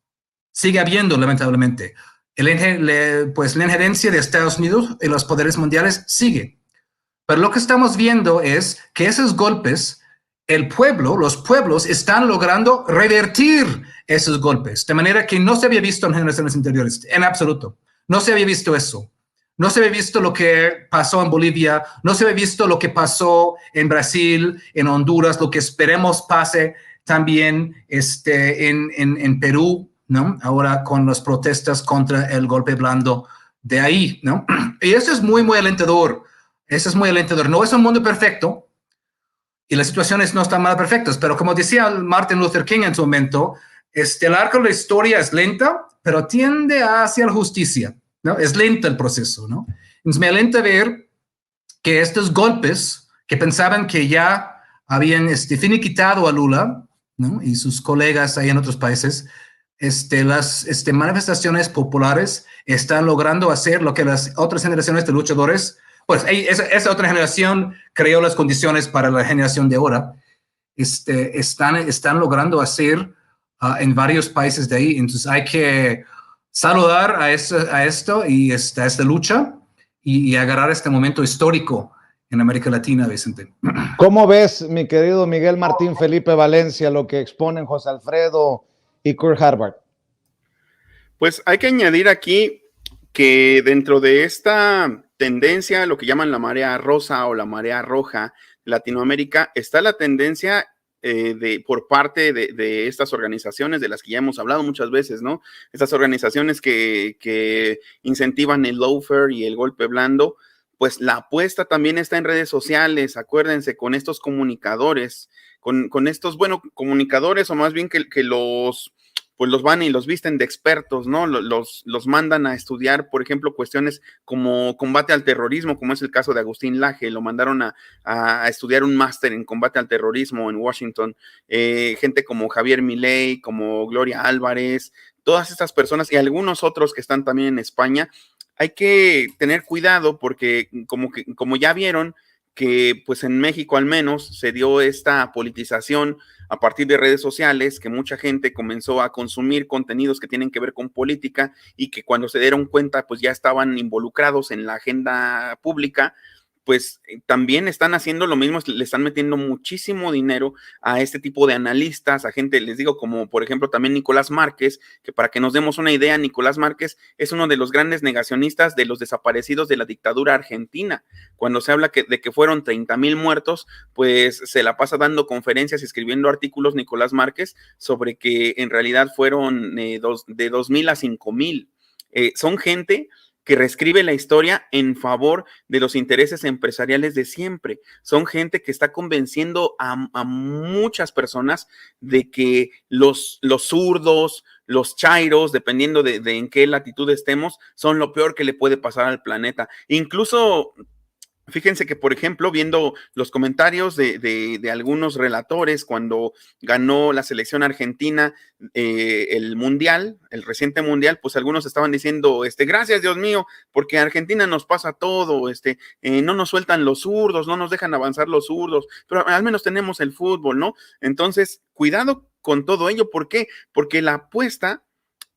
sigue habiendo, lamentablemente. Pues la injerencia de Estados Unidos en los poderes mundiales sigue. Pero lo que estamos viendo es que esos golpes, los pueblos están logrando revertir esos golpes, de manera que no se había visto en generaciones anteriores, en absoluto. No se había visto eso. No se había visto lo que pasó en Bolivia, no se había visto lo que pasó en Brasil, en Honduras, lo que esperemos pase también en Perú, ¿no? Ahora con las protestas contra el golpe blando de ahí, ¿no? Y eso es muy, muy alentador. Eso es muy alentador. No es un mundo perfecto y las situaciones no están mal perfectas, pero como decía Martin Luther King en su momento, el arco de la historia es lenta, pero tiende hacia la justicia, ¿no? Es lento el proceso, ¿no? Entonces me alenta ver que estos golpes que pensaban que ya habían finiquitado a Lula, ¿no? Y sus colegas ahí en otros países, las manifestaciones populares están logrando hacer lo que las otras generaciones de luchadores, pues esa otra generación creó las condiciones para la generación de ahora, están logrando hacer en varios países de ahí. Entonces hay que saludar a esto y a esta lucha y agarrar este momento histórico en América Latina, Vicente. ¿Cómo ves, mi querido Miguel Martín Felipe Valencia, lo que exponen José Alfredo y Kurt Harvard? Pues hay que añadir aquí que dentro de esta tendencia, lo que llaman la marea rosa o la marea roja de Latinoamérica, está la tendencia por parte de estas organizaciones de las que ya hemos hablado muchas veces, ¿no? Estas organizaciones que incentivan el lawfare y el golpe blando, pues la apuesta también está en redes sociales, acuérdense, con estos comunicadores, con estos, bueno, comunicadores o más bien que pues los van y los visten de expertos, ¿no? Los mandan a estudiar, por ejemplo, cuestiones como combate al terrorismo, como es el caso de Agustín Laje, lo mandaron a estudiar un máster en combate al terrorismo en Washington, gente como Javier Milei, como Gloria Álvarez, todas estas personas y algunos otros que están también en España. Hay que tener cuidado porque como ya vieron que pues en México al menos se dio esta politización a partir de redes sociales, que mucha gente comenzó a consumir contenidos que tienen que ver con política y que cuando se dieron cuenta pues ya estaban involucrados en la agenda pública, pues también están haciendo lo mismo, le están metiendo muchísimo dinero a este tipo de analistas, a gente, les digo, como por ejemplo también Nicolás Márquez, que para que nos demos una idea, Nicolás Márquez es uno de los grandes negacionistas de los desaparecidos de la dictadura argentina. Cuando se habla de que fueron 30,000 muertos, pues se la pasa dando conferencias y escribiendo artículos Nicolás Márquez sobre que en realidad fueron de 2,000 a 5,000. Son gente que reescribe la historia en favor de los intereses empresariales de siempre. Son gente que está convenciendo a muchas personas de que los zurdos, los chairos, dependiendo de en qué latitud estemos, son lo peor que le puede pasar al planeta. Incluso fíjense que, por ejemplo, viendo los comentarios de algunos relatores cuando ganó la selección argentina el mundial, el reciente mundial, pues algunos estaban diciendo, gracias Dios mío, porque Argentina nos pasa todo, no nos sueltan los zurdos, no nos dejan avanzar los zurdos, pero al menos tenemos el fútbol, ¿no? Entonces, cuidado con todo ello. ¿Por qué? Porque la apuesta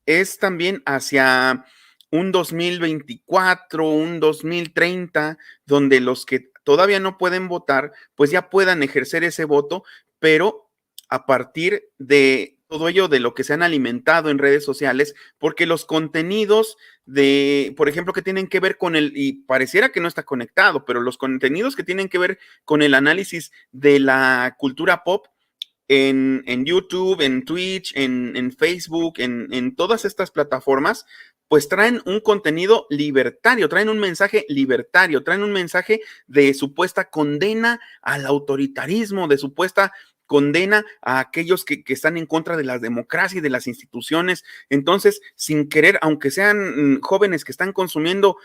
es también hacia un 2024, un 2030, donde los que todavía no pueden votar, pues ya puedan ejercer ese voto, pero a partir de todo ello de lo que se han alimentado en redes sociales, porque los contenidos por ejemplo, que tienen que ver con y pareciera que no está conectado, pero los contenidos que tienen que ver con el análisis de la cultura pop, en YouTube, en Twitch, en Facebook, en todas estas plataformas, pues traen un contenido libertario, traen un mensaje libertario, traen un mensaje de supuesta condena al autoritarismo, de supuesta condena a aquellos que están en contra de la democracia y de las instituciones. Entonces, sin querer, aunque sean jóvenes que están consumiendo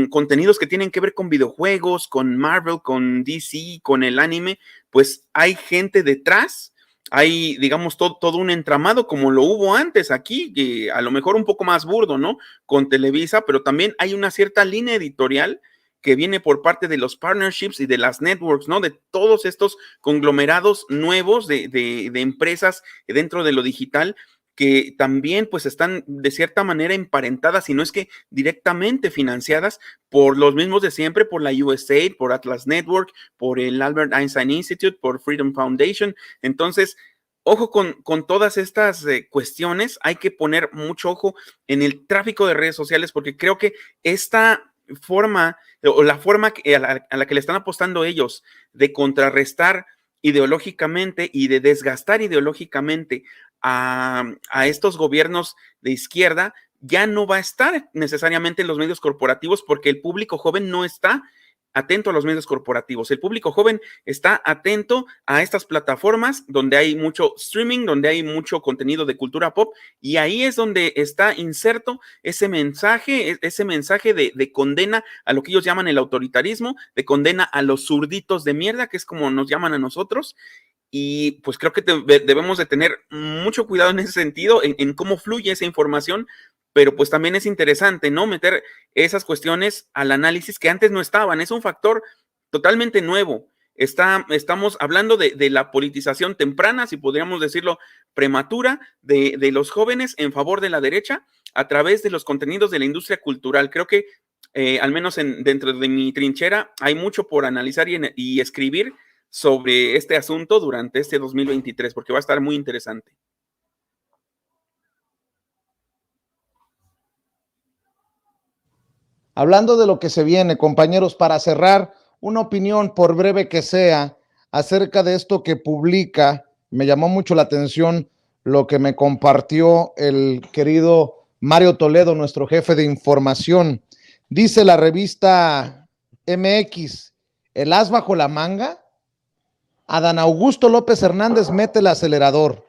contenidos que tienen que ver con videojuegos, con Marvel, con DC, con el anime, pues hay gente detrás, hay, digamos, todo un entramado como lo hubo antes aquí, a lo mejor un poco más burdo, ¿no? Con Televisa, pero también hay una cierta línea editorial que viene por parte de los partnerships y de las networks, ¿no? De todos estos conglomerados nuevos de empresas dentro de lo digital, que también pues están de cierta manera emparentadas, si no es que directamente financiadas por los mismos de siempre, por la USAID, por Atlas Network, por el Albert Einstein Institute, por Freedom Foundation. Entonces, ojo con todas estas cuestiones, hay que poner mucho ojo en el tráfico de redes sociales, porque creo que esta forma, o la forma a la que le están apostando ellos de contrarrestar ideológicamente y de desgastar ideológicamente a estos gobiernos de izquierda, ya no va a estar necesariamente en los medios corporativos, porque el público joven no está atento a los medios corporativos. El público joven está atento a estas plataformas donde hay mucho streaming, donde hay mucho contenido de cultura pop, y ahí es donde está inserto ese mensaje de condena a lo que ellos llaman el autoritarismo, de condena a los zurditos de mierda, que es como nos llaman a nosotros. Y pues creo que debemos de tener mucho cuidado en ese sentido, en cómo fluye esa información, pero pues también es interesante, ¿no? Meter esas cuestiones al análisis que antes no estaban. Es un factor totalmente nuevo. Estamos hablando de la politización temprana, si podríamos decirlo, prematura, de los jóvenes en favor de la derecha a través de los contenidos de la industria cultural. Creo que al menos dentro de mi trinchera hay mucho por analizar y escribir sobre este asunto durante este 2023, porque va a estar muy interesante. Hablando de lo que se viene, compañeros, para cerrar, una opinión, por breve que sea, acerca de esto que publica. Me llamó mucho la atención lo que me compartió el querido Mario Toledo, nuestro jefe de información. Dice la revista MX, ¿el as bajo la manga? Adán Augusto López Hernández mete el acelerador.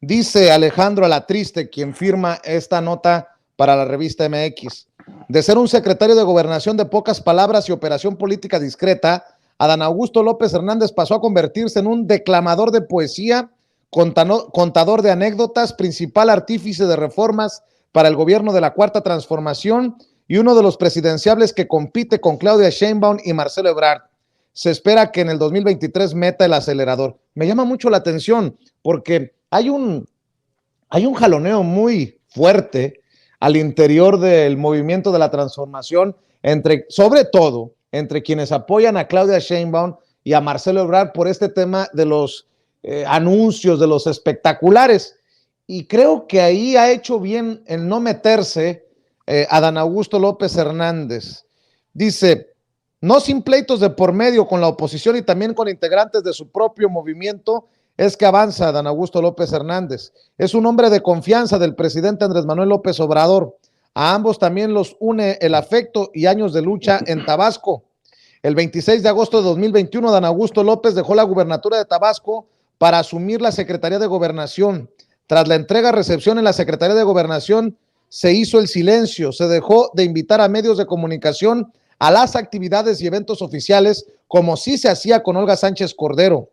Dice Alejandro Alatriste, quien firma esta nota para la revista MX. De ser un secretario de gobernación de pocas palabras y operación política discreta, Adán Augusto López Hernández pasó a convertirse en un declamador de poesía, contador de anécdotas, principal artífice de reformas para el gobierno de la Cuarta Transformación y uno de los presidenciables que compite con Claudia Sheinbaum y Marcelo Ebrard. Se espera que en el 2023 meta el acelerador. Me llama mucho la atención porque hay un jaloneo muy fuerte al interior del movimiento de la transformación, sobre todo entre quienes apoyan a Claudia Sheinbaum y a Marcelo Ebrard por este tema de los anuncios, de los espectaculares. Y creo que ahí ha hecho bien en no meterse Adán Augusto López Hernández. Dice, no sin pleitos de por medio con la oposición y también con integrantes de su propio movimiento, es que avanza Adán Augusto López Hernández. Es un hombre de confianza del presidente Andrés Manuel López Obrador. A ambos también los une el afecto y años de lucha en Tabasco. El 26 de agosto de 2021, Adán Augusto López dejó la gubernatura de Tabasco para asumir la Secretaría de Gobernación. Tras la entrega-recepción en la Secretaría de Gobernación, se hizo el silencio, se dejó de invitar a medios de comunicación a las actividades y eventos oficiales, como sí se hacía con Olga Sánchez Cordero.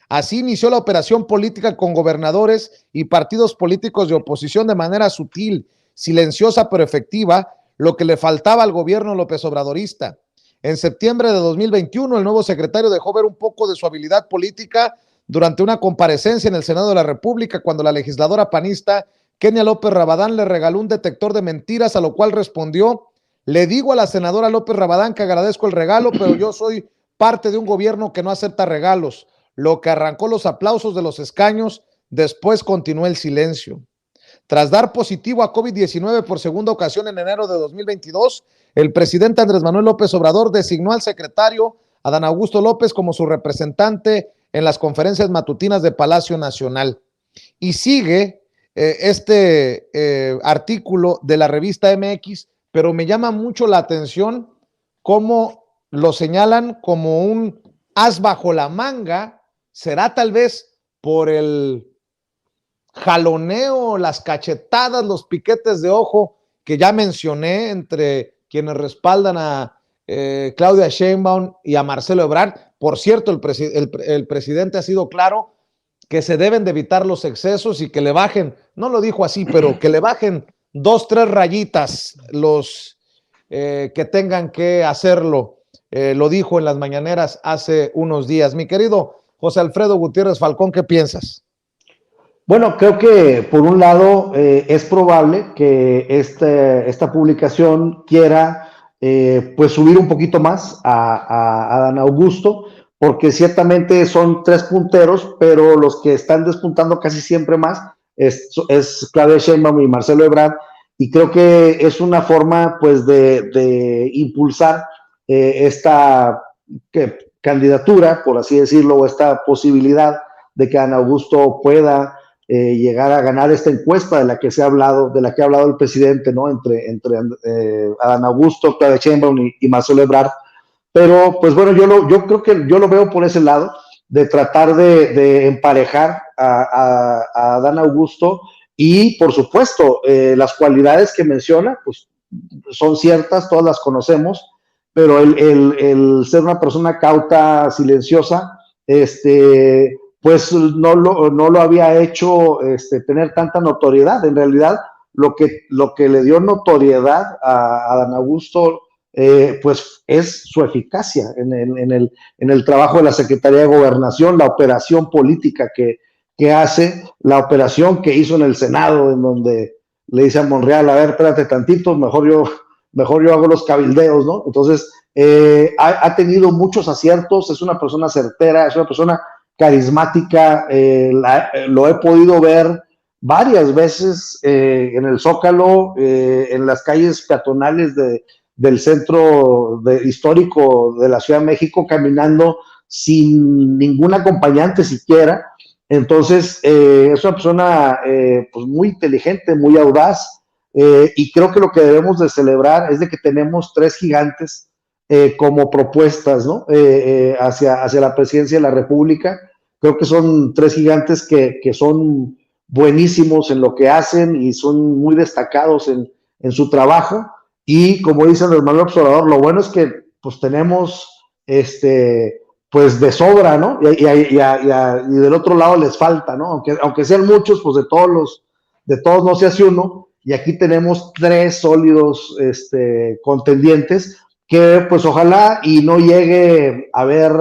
Así inició la operación política con gobernadores y partidos políticos de oposición de manera sutil, silenciosa pero efectiva, lo que le faltaba al gobierno López Obradorista. En septiembre de 2021, el nuevo secretario dejó ver un poco de su habilidad política durante una comparecencia en el Senado de la República, cuando la legisladora panista Kenia López Rabadán le regaló un detector de mentiras, a lo cual respondió: le digo a la senadora López Rabadán que agradezco el regalo, pero yo soy parte de un gobierno que no acepta regalos. Lo que arrancó los aplausos de los escaños, después continuó el silencio. Tras dar positivo a COVID-19 por segunda ocasión en enero de 2022, el presidente Andrés Manuel López Obrador designó al secretario Adán Augusto López como su representante en las conferencias matutinas de Palacio Nacional. Y sigue este artículo de la revista MX, pero me llama mucho la atención cómo lo señalan como un as bajo la manga. ¿Será tal vez por el jaloneo, las cachetadas, los piquetes de ojo que ya mencioné entre quienes respaldan a Claudia Sheinbaum y a Marcelo Ebrard. Por cierto, el presidente ha sido claro que se deben de evitar los excesos y que le bajen, no lo dijo así, pero que le bajen 2, 3 rayitas los que tengan que hacerlo. Lo dijo en las mañaneras hace unos días. Mi querido José Alfredo Gutiérrez Falcón, ¿qué piensas? Bueno, creo que por un lado es probable que esta publicación quiera pues subir un poquito más a Dan Augusto, porque ciertamente son 3 punteros, pero los que están despuntando casi siempre más es Claudia Sheinbaum y Marcelo Ebrard, y creo que es una forma pues de impulsar esta candidatura, por así decirlo, o esta posibilidad de que Dan Augusto pueda llegar a ganar esta encuesta de la que se ha hablado, de la que ha hablado el presidente, ¿no? Entre Adán Augusto, Claudia Sheinbaum y Marcelo Ebrard. Pero, pues bueno, yo creo que yo lo veo por ese lado, de tratar de emparejar a Adán Augusto y, por supuesto, las cualidades que menciona, pues son ciertas, todas las conocemos, pero el ser una persona cauta, silenciosa, pues no lo había hecho tener tanta notoriedad. En realidad, lo que le dio notoriedad a Dan Augusto, pues es su eficacia en el trabajo de la Secretaría de Gobernación, la operación política que hace, la operación que hizo en el Senado, en donde le dice a Monreal, a ver, espérate tantito, mejor yo hago los cabildeos, ¿no? Entonces, ha tenido muchos aciertos, es una persona certera, es una persona carismática, lo he podido ver varias veces en el Zócalo, en las calles peatonales del centro histórico de la Ciudad de México, caminando sin ningún acompañante siquiera. Entonces, es una persona pues muy inteligente, muy audaz, y creo que lo que debemos de celebrar es de que tenemos 3 gigantes como propuestas, ¿no? Hacia la presidencia de la República. Creo que son 3 gigantes que son buenísimos en lo que hacen y son muy destacados en su trabajo. Y como dice Andrés Manuel López Obrador, lo bueno es que pues tenemos pues de sobra, ¿no? Y del otro lado les falta, ¿no? Aunque sean muchos, pues de todos no se hace uno. Y aquí tenemos 3 sólidos contendientes que pues ojalá y no llegue a haber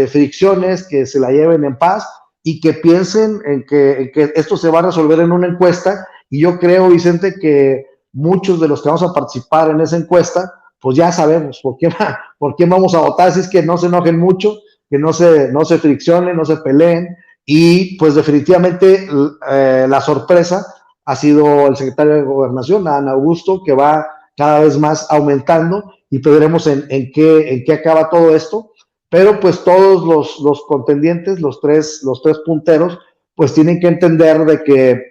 fricciones, que se la lleven en paz y que piensen en que esto se va a resolver en una encuesta. Y yo creo, Vicente, que muchos de los que vamos a participar en esa encuesta, pues ya sabemos por quién vamos a votar, así es que no se enojen mucho, que no se friccionen, no se peleen, y pues definitivamente la sorpresa ha sido el secretario de Gobernación, Adán Augusto, que va cada vez más aumentando, y veremos en qué acaba todo esto. Pero pues todos los contendientes, los tres punteros, pues tienen que entender de que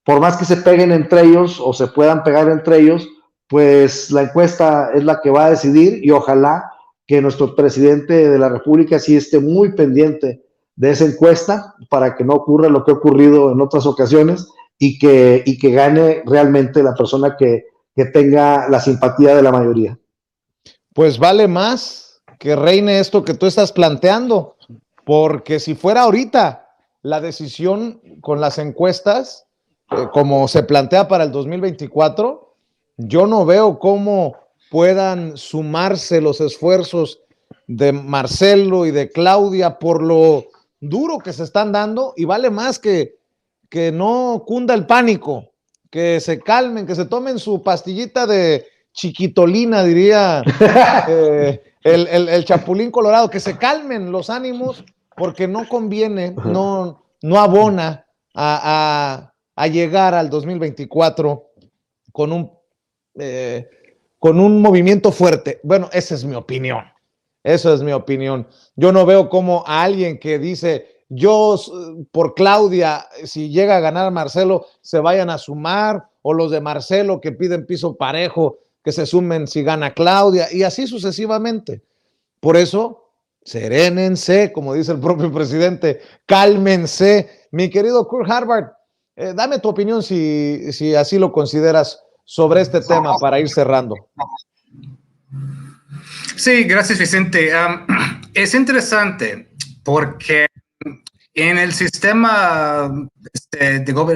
por más que se peguen entre ellos o se puedan pegar entre ellos, pues la encuesta es la que va a decidir, y ojalá que nuestro presidente de la República sí esté muy pendiente de esa encuesta para que no ocurra lo que ha ocurrido en otras ocasiones y que gane realmente la persona que tenga la simpatía de la mayoría. Pues vale más que reine esto que tú estás planteando, porque si fuera ahorita la decisión con las encuestas, como se plantea para el 2024, yo no veo cómo puedan sumarse los esfuerzos de Marcelo y de Claudia por lo duro que se están dando, y vale más que no cunda el pánico, que se calmen, que se tomen su pastillita de chiquitolina, diría el Chapulín Colorado, que se calmen los ánimos, porque no conviene, no abona a llegar al 2024 con un movimiento fuerte. Bueno, esa es mi opinión. Eso es mi opinión. Yo no veo cómo a alguien que dice, yo por Claudia, si llega a ganar Marcelo, se vayan a sumar, o los de Marcelo que piden piso parejo, que se sumen si gana Claudia, y así sucesivamente. Por eso Serénense, como dice el propio presidente, cálmense. Mi querido Kurt Harvard, dame tu opinión si así lo consideras sobre este tema para ir cerrando. Sí, gracias, Vicente. Es interesante porque en el sistema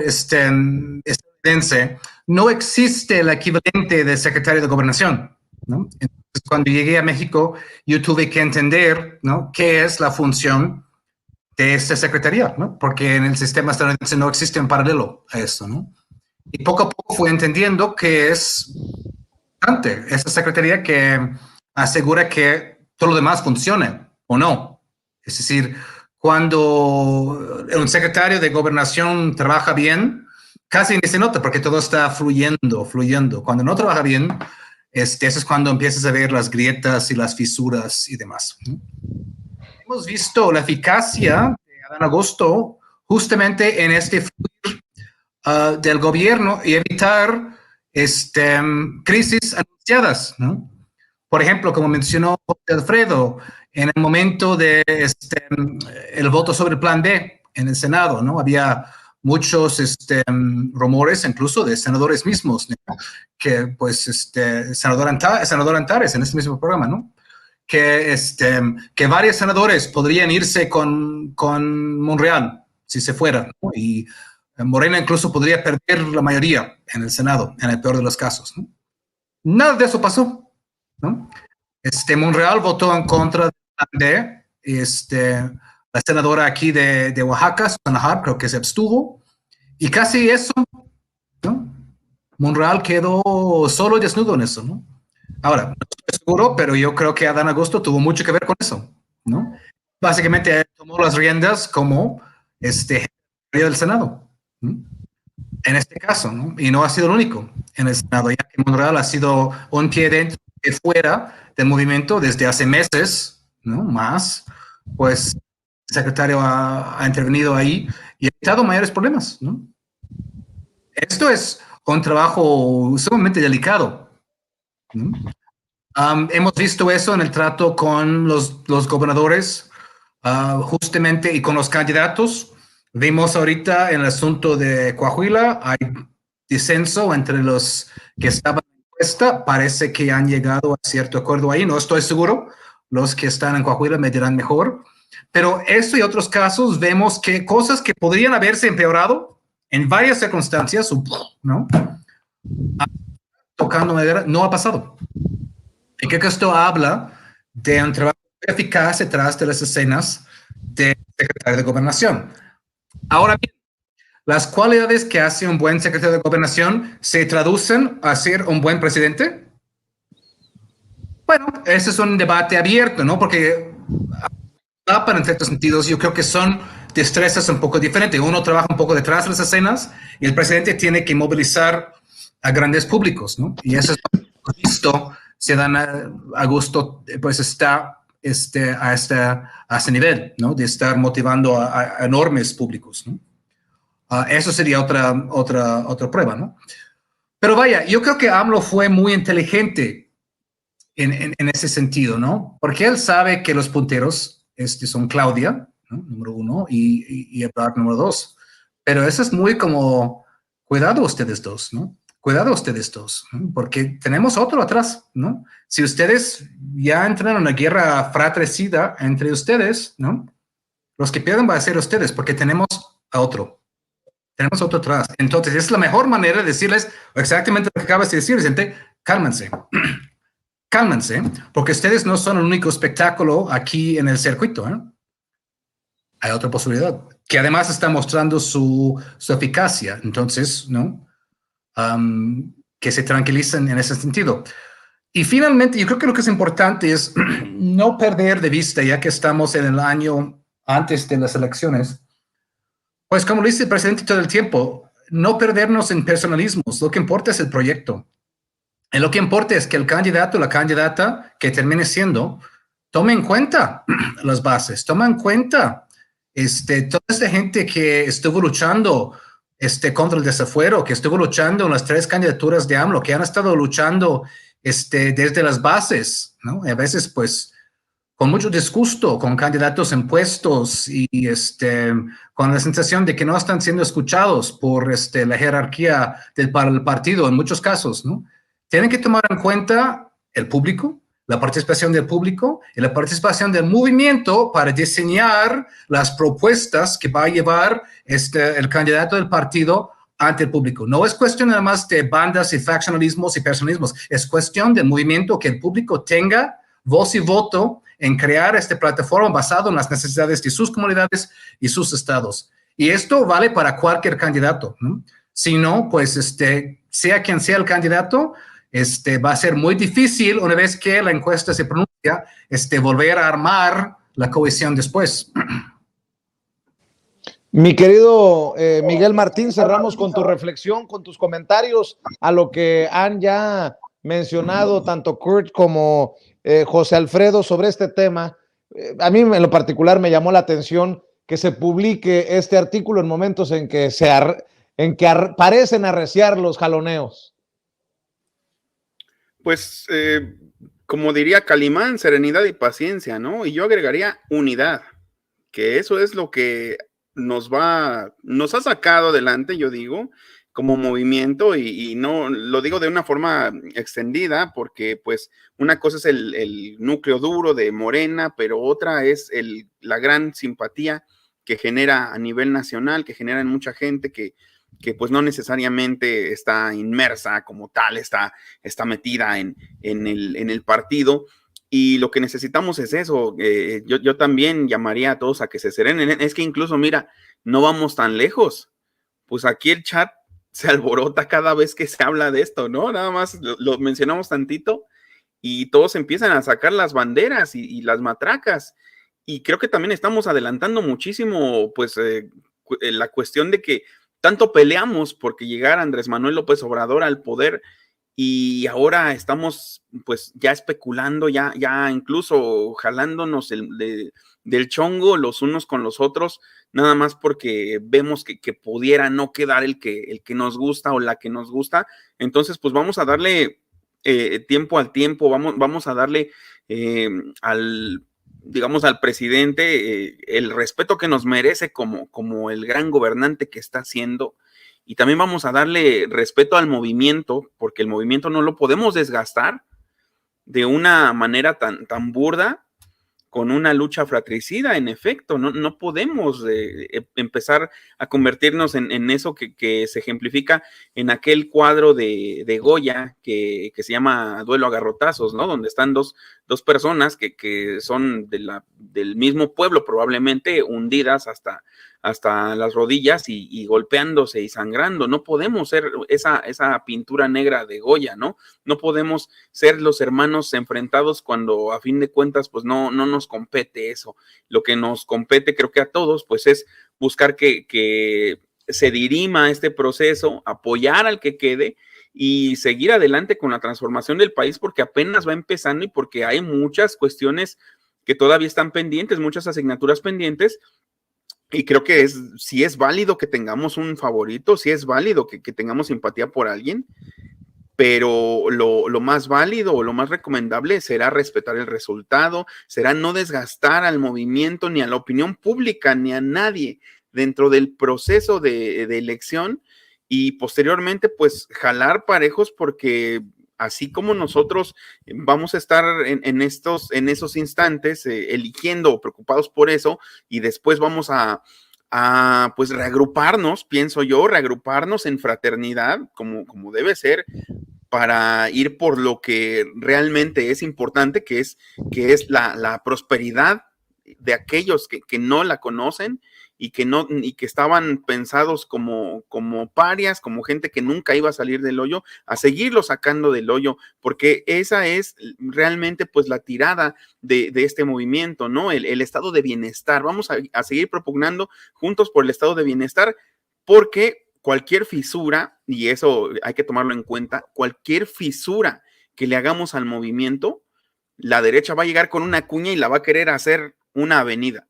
estadounidense no existe el equivalente de secretario de Gobernación, ¿no? Entonces, cuando llegué a México, yo tuve que entender, ¿no?, qué es la función de esta secretaría, ¿no? Porque en el sistema estadounidense no existe un paralelo a esto, ¿no? Y poco a poco fui entendiendo que es importante esa secretaría que asegura que todo lo demás funcione o no. Es decir, cuando un secretario de Gobernación trabaja bien, casi ni se nota porque todo está fluyendo. Cuando no trabaja bien, eso es cuando empiezas a ver las grietas y las fisuras y demás. Hemos visto la eficacia de Adán Augusto justamente en este fluir del gobierno y evitar crisis anunciadas, ¿no? Por ejemplo, como mencionó José Alfredo, en el momento de el voto sobre el Plan B en el Senado, ¿no? Había muchos rumores, incluso de senadores mismos, ¿no? Que, pues, senador Antares en este mismo programa, ¿no? Que varios senadores podrían irse con Monreal si se fuera, ¿no? Y Morena incluso podría perder la mayoría en el Senado, en el peor de los casos, ¿no? Nada de eso pasó, ¿no? Monreal votó en contra de la senadora aquí de Oaxaca, Susana Harp, creo que se abstuvo, y casi eso, ¿no? Monreal quedó solo y desnudo en eso, ¿no? Ahora, no estoy seguro, pero yo creo que Adán Augusto tuvo mucho que ver con eso, ¿no? Básicamente tomó las riendas como del Senado, ¿no? En este caso, ¿no? Y no ha sido el único en el Senado, ya que Monreal ha sido un pie dentro y fuera del movimiento desde hace meses, ¿no? Más, pues el secretario ha intervenido ahí y ha evitado mayores problemas, ¿no? Esto es un trabajo sumamente delicado, ¿no? Hemos visto eso en el trato con los gobernadores, justamente, y con los candidatos. Vimos ahorita en el asunto de Coahuila, hay disenso entre los que estaban en encuesta. Parece que han llegado a cierto acuerdo ahí. No estoy seguro. Los que están en Coahuila me dirán mejor. Pero esto y otros casos vemos que cosas que podrían haberse empeorado en varias circunstancias, ¿no? Tocando madera, no ha pasado. Y creo que esto habla de un trabajo eficaz detrás de las escenas del secretario de Gobernación. Ahora bien, las cualidades que hace un buen secretario de Gobernación se traducen a ser un buen presidente. Bueno, ese es un debate abierto, ¿no? Porque en ciertos sentidos yo creo que son destrezas un poco diferentes. Uno trabaja un poco detrás de las escenas y el presidente tiene que movilizar a grandes públicos, ¿no? Y eso es lo que hemos visto. Si Adán Augusto pues está a ese nivel, ¿no? De estar motivando a enormes públicos, ¿no? Eso sería otra prueba, ¿no? Pero vaya, yo creo que AMLO fue muy inteligente en ese sentido, ¿no? Porque él sabe que los punteros son Claudia, ¿no? Número 1, y Ebrard número 2. Pero eso es muy como, cuidado ustedes dos, ¿no? Cuidado ustedes dos, ¿no? Porque tenemos otro atrás, ¿no? Si ustedes ya entran en una guerra fratricida entre ustedes, ¿no? Los que pierden van a ser ustedes, porque tenemos a otro. Tenemos otro atrás. Entonces, es la mejor manera de decirles exactamente lo que acabas de decir, Vicente. Cálmense. Cálmense, porque ustedes no son el único espectáculo aquí en el circuito, ¿eh? Hay otra posibilidad, que además está mostrando su eficacia. Entonces, ¿no? Que se tranquilicen en ese sentido. Y finalmente, yo creo que lo que es importante es no perder de vista, ya que estamos en el año antes de las elecciones, pues como lo dice el presidente todo el tiempo, no perdernos en personalismos. Lo que importa es el proyecto. Y lo que importa es que el candidato o la candidata que termine siendo, tome en cuenta las bases, tome en cuenta toda esta gente que estuvo luchando contra el desafuero, que estuvo luchando en las 3 candidaturas de AMLO, que han estado luchando desde las bases, ¿no? Y a veces, pues, con mucho disgusto con candidatos en puestos y con la sensación de que no están siendo escuchados por la jerarquía del partido en muchos casos, ¿no? Tienen que tomar en cuenta el público, la participación del público y la participación del movimiento para diseñar las propuestas que va a llevar el candidato del partido ante el público. No es cuestión nada más de bandas y faccionalismos y personalismos, es cuestión del movimiento, que el público tenga voz y voto en crear esta plataforma basada en las necesidades de sus comunidades y sus estados. Y esto vale para cualquier candidato, ¿no? Si no, pues sea quien sea el candidato, va a ser muy difícil, una vez que la encuesta se pronuncia, volver a armar la cohesión después. Mi querido Miguel Martín, cerramos con tu reflexión, con tus comentarios a lo que han ya mencionado tanto Kurt como José Alfredo sobre este tema. A mí en lo particular me llamó la atención que se publique este artículo en momentos en que parecen arreciar los jaloneos. Pues, como diría Calimán, serenidad y paciencia, ¿no? Y yo agregaría unidad, que eso es lo que nos ha sacado adelante, yo digo, como movimiento, y no lo digo de una forma extendida, porque pues una cosa es el núcleo duro de Morena, pero otra es la gran simpatía que genera a nivel nacional, que genera en mucha gente que pues no necesariamente está inmersa como tal, está metida en el partido. Y lo que necesitamos es eso. Yo también llamaría a todos a que se serenen. Es que incluso, mira, no vamos tan lejos. Pues aquí el chat se alborota cada vez que se habla de esto, ¿no? Nada más lo mencionamos tantito y todos empiezan a sacar las banderas y las matracas. Y creo que también estamos adelantando muchísimo, pues, la cuestión de que tanto peleamos porque llegara Andrés Manuel López Obrador al poder, y ahora estamos pues ya especulando, ya incluso jalándonos del chongo los unos con los otros, nada más porque vemos que pudiera no quedar el que nos gusta o la que nos gusta. Entonces pues vamos a darle tiempo al tiempo, vamos a darle digamos al presidente el respeto que nos merece como el gran gobernante que está haciendo. Y también vamos a darle respeto al movimiento, porque el movimiento no lo podemos desgastar de una manera tan burda, con una lucha fratricida. En efecto, no podemos empezar a convertirnos en eso que se ejemplifica en aquel cuadro de Goya que se llama Duelo a garrotazos, ¿no? Donde están dos personas que son del mismo pueblo, probablemente hundidas hasta las rodillas y golpeándose y sangrando. No podemos ser esa pintura negra de Goya, ¿no? No podemos ser los hermanos enfrentados cuando a fin de cuentas pues no nos compete eso. Lo que nos compete, creo que a todos, pues es buscar que se dirima este proceso, apoyar al que quede y seguir adelante con la transformación del país, porque apenas va empezando y porque hay muchas cuestiones que todavía están pendientes, muchas asignaturas pendientes. Y creo que sí es válido que tengamos un favorito, sí es válido que tengamos simpatía por alguien, pero lo más válido o lo más recomendable será respetar el resultado, será no desgastar al movimiento, ni a la opinión pública, ni a nadie dentro del proceso de elección, y posteriormente pues jalar parejos, porque así como nosotros vamos a estar en esos instantes eligiendo o preocupados por eso, y después vamos a pues reagruparnos, pienso yo, reagruparnos en fraternidad, como debe ser, para ir por lo que realmente es importante, que es la prosperidad de aquellos que no la conocen y que estaban pensados como parias, como gente que nunca iba a salir del hoyo, a seguirlo sacando del hoyo, porque esa es realmente pues la tirada de este movimiento, ¿no? El estado de bienestar. Vamos a seguir propugnando juntos por el estado de bienestar, porque cualquier fisura, y eso hay que tomarlo en cuenta, cualquier fisura que le hagamos al movimiento, la derecha va a llegar con una cuña y la va a querer hacer una avenida.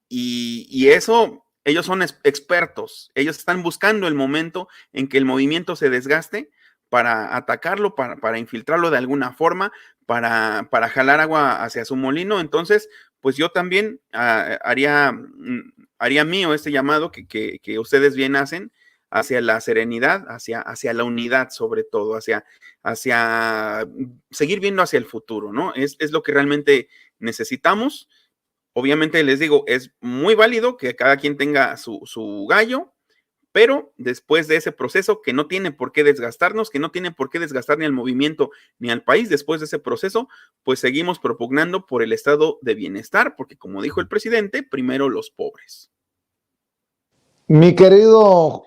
Y eso, ellos son expertos, ellos están buscando el momento en que el movimiento se desgaste para atacarlo, para infiltrarlo de alguna forma, para jalar agua hacia su molino. Entonces, pues yo también haría mío este llamado que ustedes bien hacen hacia la serenidad, hacia la unidad sobre todo, hacia seguir viendo hacia el futuro, ¿no? Es lo que realmente necesitamos. Obviamente les digo, es muy válido que cada quien tenga su gallo, pero después de ese proceso que no tiene por qué desgastarnos, que no tiene por qué desgastar ni al movimiento ni al país, después de ese proceso, pues seguimos propugnando por el estado de bienestar, porque como dijo el presidente, primero los pobres. Mi querido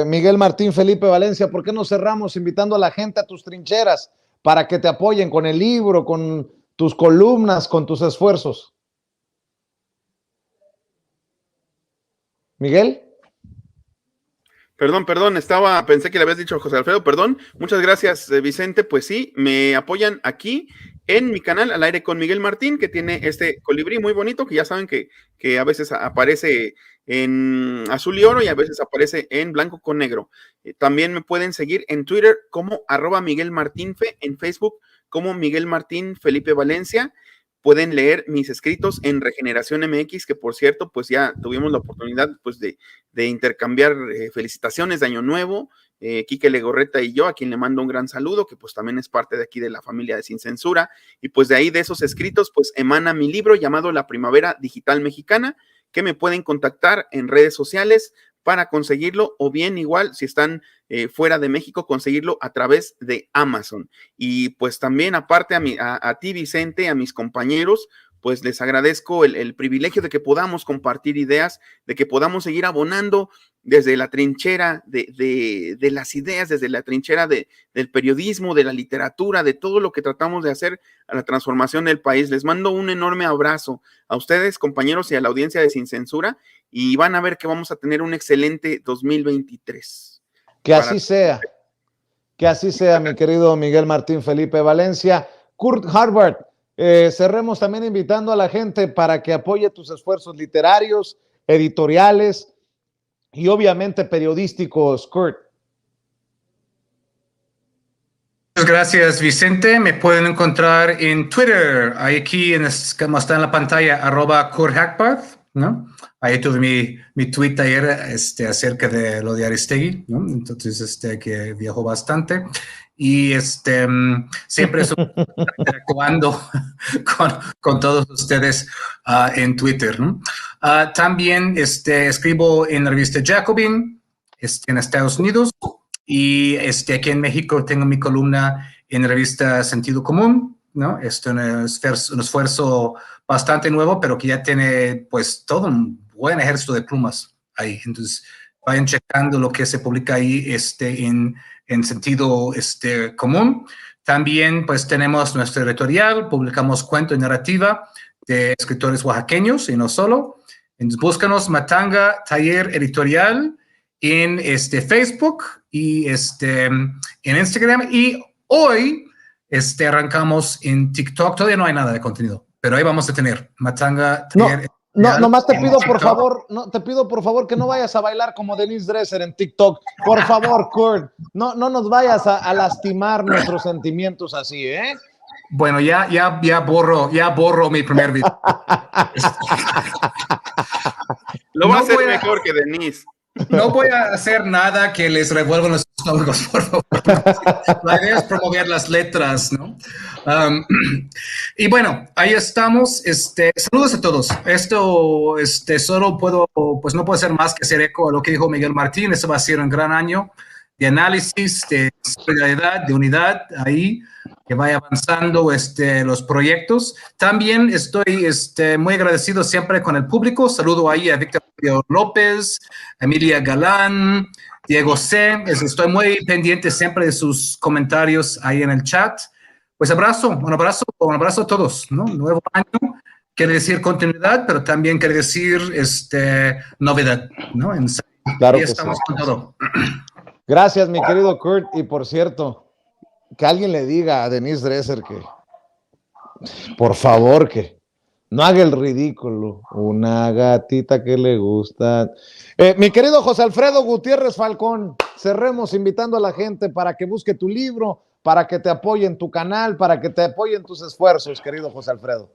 Miguel Martín Felipe Valencia, ¿por qué no cerramos invitando a la gente a tus trincheras para que te apoyen con el libro, con tus columnas, con tus esfuerzos? Miguel. Perdón, pensé que le habías dicho a José Alfredo, perdón. Muchas gracias, Vicente. Pues sí, me apoyan aquí en mi canal Al Aire con Miguel Martín, que tiene este colibrí muy bonito, que ya saben que a veces aparece en azul y oro y a veces aparece en blanco con negro. También me pueden seguir en Twitter como @MiguelMartinFe, en Facebook como Miguel Martín Felipe Valencia. Pueden leer mis escritos en Regeneración MX, que por cierto, pues ya tuvimos la oportunidad pues de intercambiar felicitaciones de Año Nuevo, Quique Legorreta y yo, a quien le mando un gran saludo, que pues también es parte de aquí de la familia de Sin Censura, y pues de ahí de esos escritos pues emana mi libro llamado La Primavera Digital Mexicana, que me pueden contactar en redes sociales para conseguirlo, o bien igual si están fuera de México, conseguirlo a través de Amazon. Y pues también aparte a ti, Vicente, a mis compañeros, pues les agradezco el privilegio de que podamos compartir ideas, de que podamos seguir abonando desde la trinchera de las ideas, desde la trinchera del periodismo, de la literatura, de todo lo que tratamos de hacer a la transformación del país. Les mando un enorme abrazo a ustedes, compañeros, y a la audiencia de Sin Censura, y van a ver que vamos a tener un excelente 2023. Que así sea, mi querido Miguel Martín Felipe Valencia. Kurt Harvard, cerremos también invitando a la gente para que apoye tus esfuerzos literarios, editoriales y obviamente periodísticos, Kurt. Muchas gracias, Vicente. Me pueden encontrar en Twitter, ahí aquí, como está en la pantalla, @KurtHackpath, ¿no? Ahí tuve mi tweet ayer acerca de lo de Aristegui, ¿no? Entonces, que viajó bastante. Y siempre estoy interactuando con todos ustedes en Twitter, ¿no? También escribo en la revista Jacobin en Estados Unidos, y aquí en México tengo mi columna en la revista Sentido Común, ¿no? Un esfuerzo bastante nuevo, pero que ya tiene pues todo un buen ejército de plumas ahí. Entonces vayan checando lo que se publica ahí en Sentido Común. También pues tenemos nuestro editorial, publicamos cuento y narrativa de escritores oaxaqueños y no solo. Entonces búscanos Matanga Taller Editorial en Facebook y en Instagram, y hoy arrancamos en TikTok. Todavía no hay nada de contenido, pero ahí vamos a tener Matanga Taller. Nomás te pido por favor que no vayas a bailar como Denise Dresser en TikTok. Por favor, Kurt, no nos vayas a lastimar nuestros sentimientos así, ¿eh? Bueno, ya borro mi primer video. Lo va a hacer mejor que Denise. No voy a hacer nada que les revuelva los estómagos, por favor. La idea es promover las letras, ¿no? Y bueno, ahí estamos. Saludos a todos. Esto, solo no puedo hacer más que hacer eco a lo que dijo Miguel Martín. Este va a ser un gran año de análisis, de solidaridad, de unidad, ahí, que vaya avanzando los proyectos. También estoy muy agradecido siempre con el público. Saludo ahí a Víctor López, Emilia Galán, Diego C. Estoy muy pendiente siempre de sus comentarios ahí en el chat. Pues un abrazo a todos, ¿no? Nuevo año quiere decir continuidad, pero también quiere decir novedad, ¿no? Claro, y estamos con todo. Gracias, mi querido Kurt. Y por cierto, que alguien le diga a Denise Dresser que, por favor, que No haga el ridículo. Una gatita que le gusta. Mi querido José Alfredo Gutiérrez Falcón, cerremos invitando a la gente para que busque tu libro, para que te apoye en tu canal, para que te apoye en tus esfuerzos, querido José Alfredo.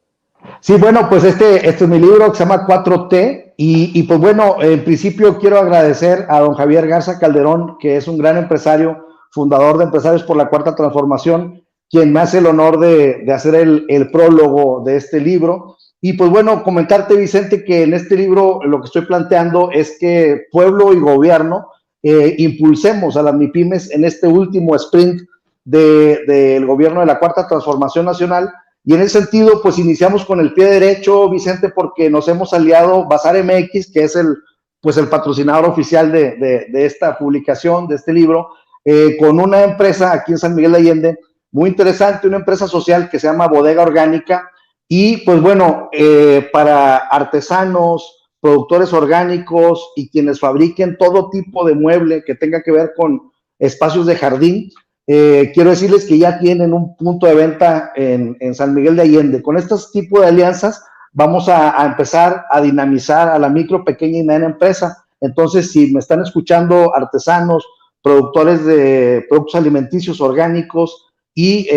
Sí, bueno, pues este es mi libro que se llama 4T y pues bueno, en principio quiero agradecer a don Javier Garza Calderón, que es un gran empresario, fundador de Empresarios por la Cuarta Transformación, quien me hace el honor de hacer el prólogo de este libro. Y pues bueno, comentarte, Vicente, que en este libro lo que estoy planteando es que pueblo y gobierno impulsemos a las MIPYMES en este último sprint del gobierno de la Cuarta Transformación Nacional. Y en ese sentido, pues iniciamos con el pie derecho, Vicente, porque nos hemos aliado Bazar MX, que es el patrocinador oficial de esta publicación, de este libro, con una empresa aquí en San Miguel de Allende, muy interesante, una empresa social que se llama Bodega Orgánica, y pues bueno, para artesanos, productores orgánicos y quienes fabriquen todo tipo de mueble que tenga que ver con espacios de jardín, quiero decirles que ya tienen un punto de venta en San Miguel de Allende. Con estos tipos de alianzas vamos a empezar a dinamizar a la micro, pequeña y mediana empresa. Entonces, si me están escuchando artesanos, productores de productos alimenticios orgánicos y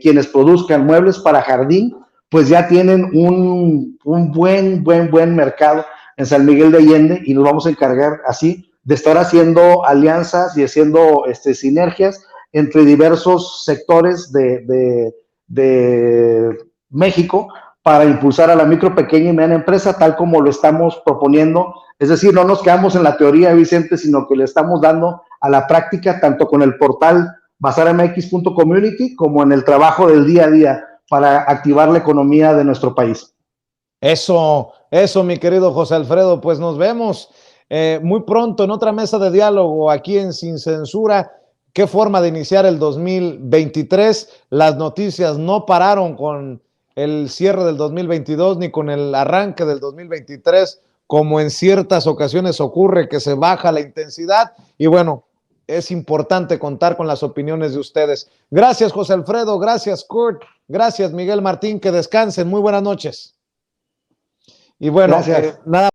quienes produzcan muebles para jardín, pues ya tienen un buen mercado en San Miguel de Allende y nos vamos a encargar así de estar haciendo alianzas y haciendo sinergias entre diversos sectores de México para impulsar a la micro, pequeña y mediana empresa, tal como lo estamos proponiendo. Es decir, no nos quedamos en la teoría, Vicente, sino que le estamos dando a la práctica, tanto con el portal bazarmx.community como en el trabajo del día a día para activar la economía de nuestro país. Eso, mi querido José Alfredo, pues nos vemos muy pronto en otra mesa de diálogo aquí en Sin Censura. Qué forma de iniciar el 2023. Las noticias no pararon con el cierre del 2022 ni con el arranque del 2023, como en ciertas ocasiones ocurre, que se baja la intensidad. Y bueno, es importante contar con las opiniones de ustedes. Gracias, José Alfredo. Gracias, Kurt. Gracias, Miguel Martín. Que descansen. Muy buenas noches. Y bueno, nada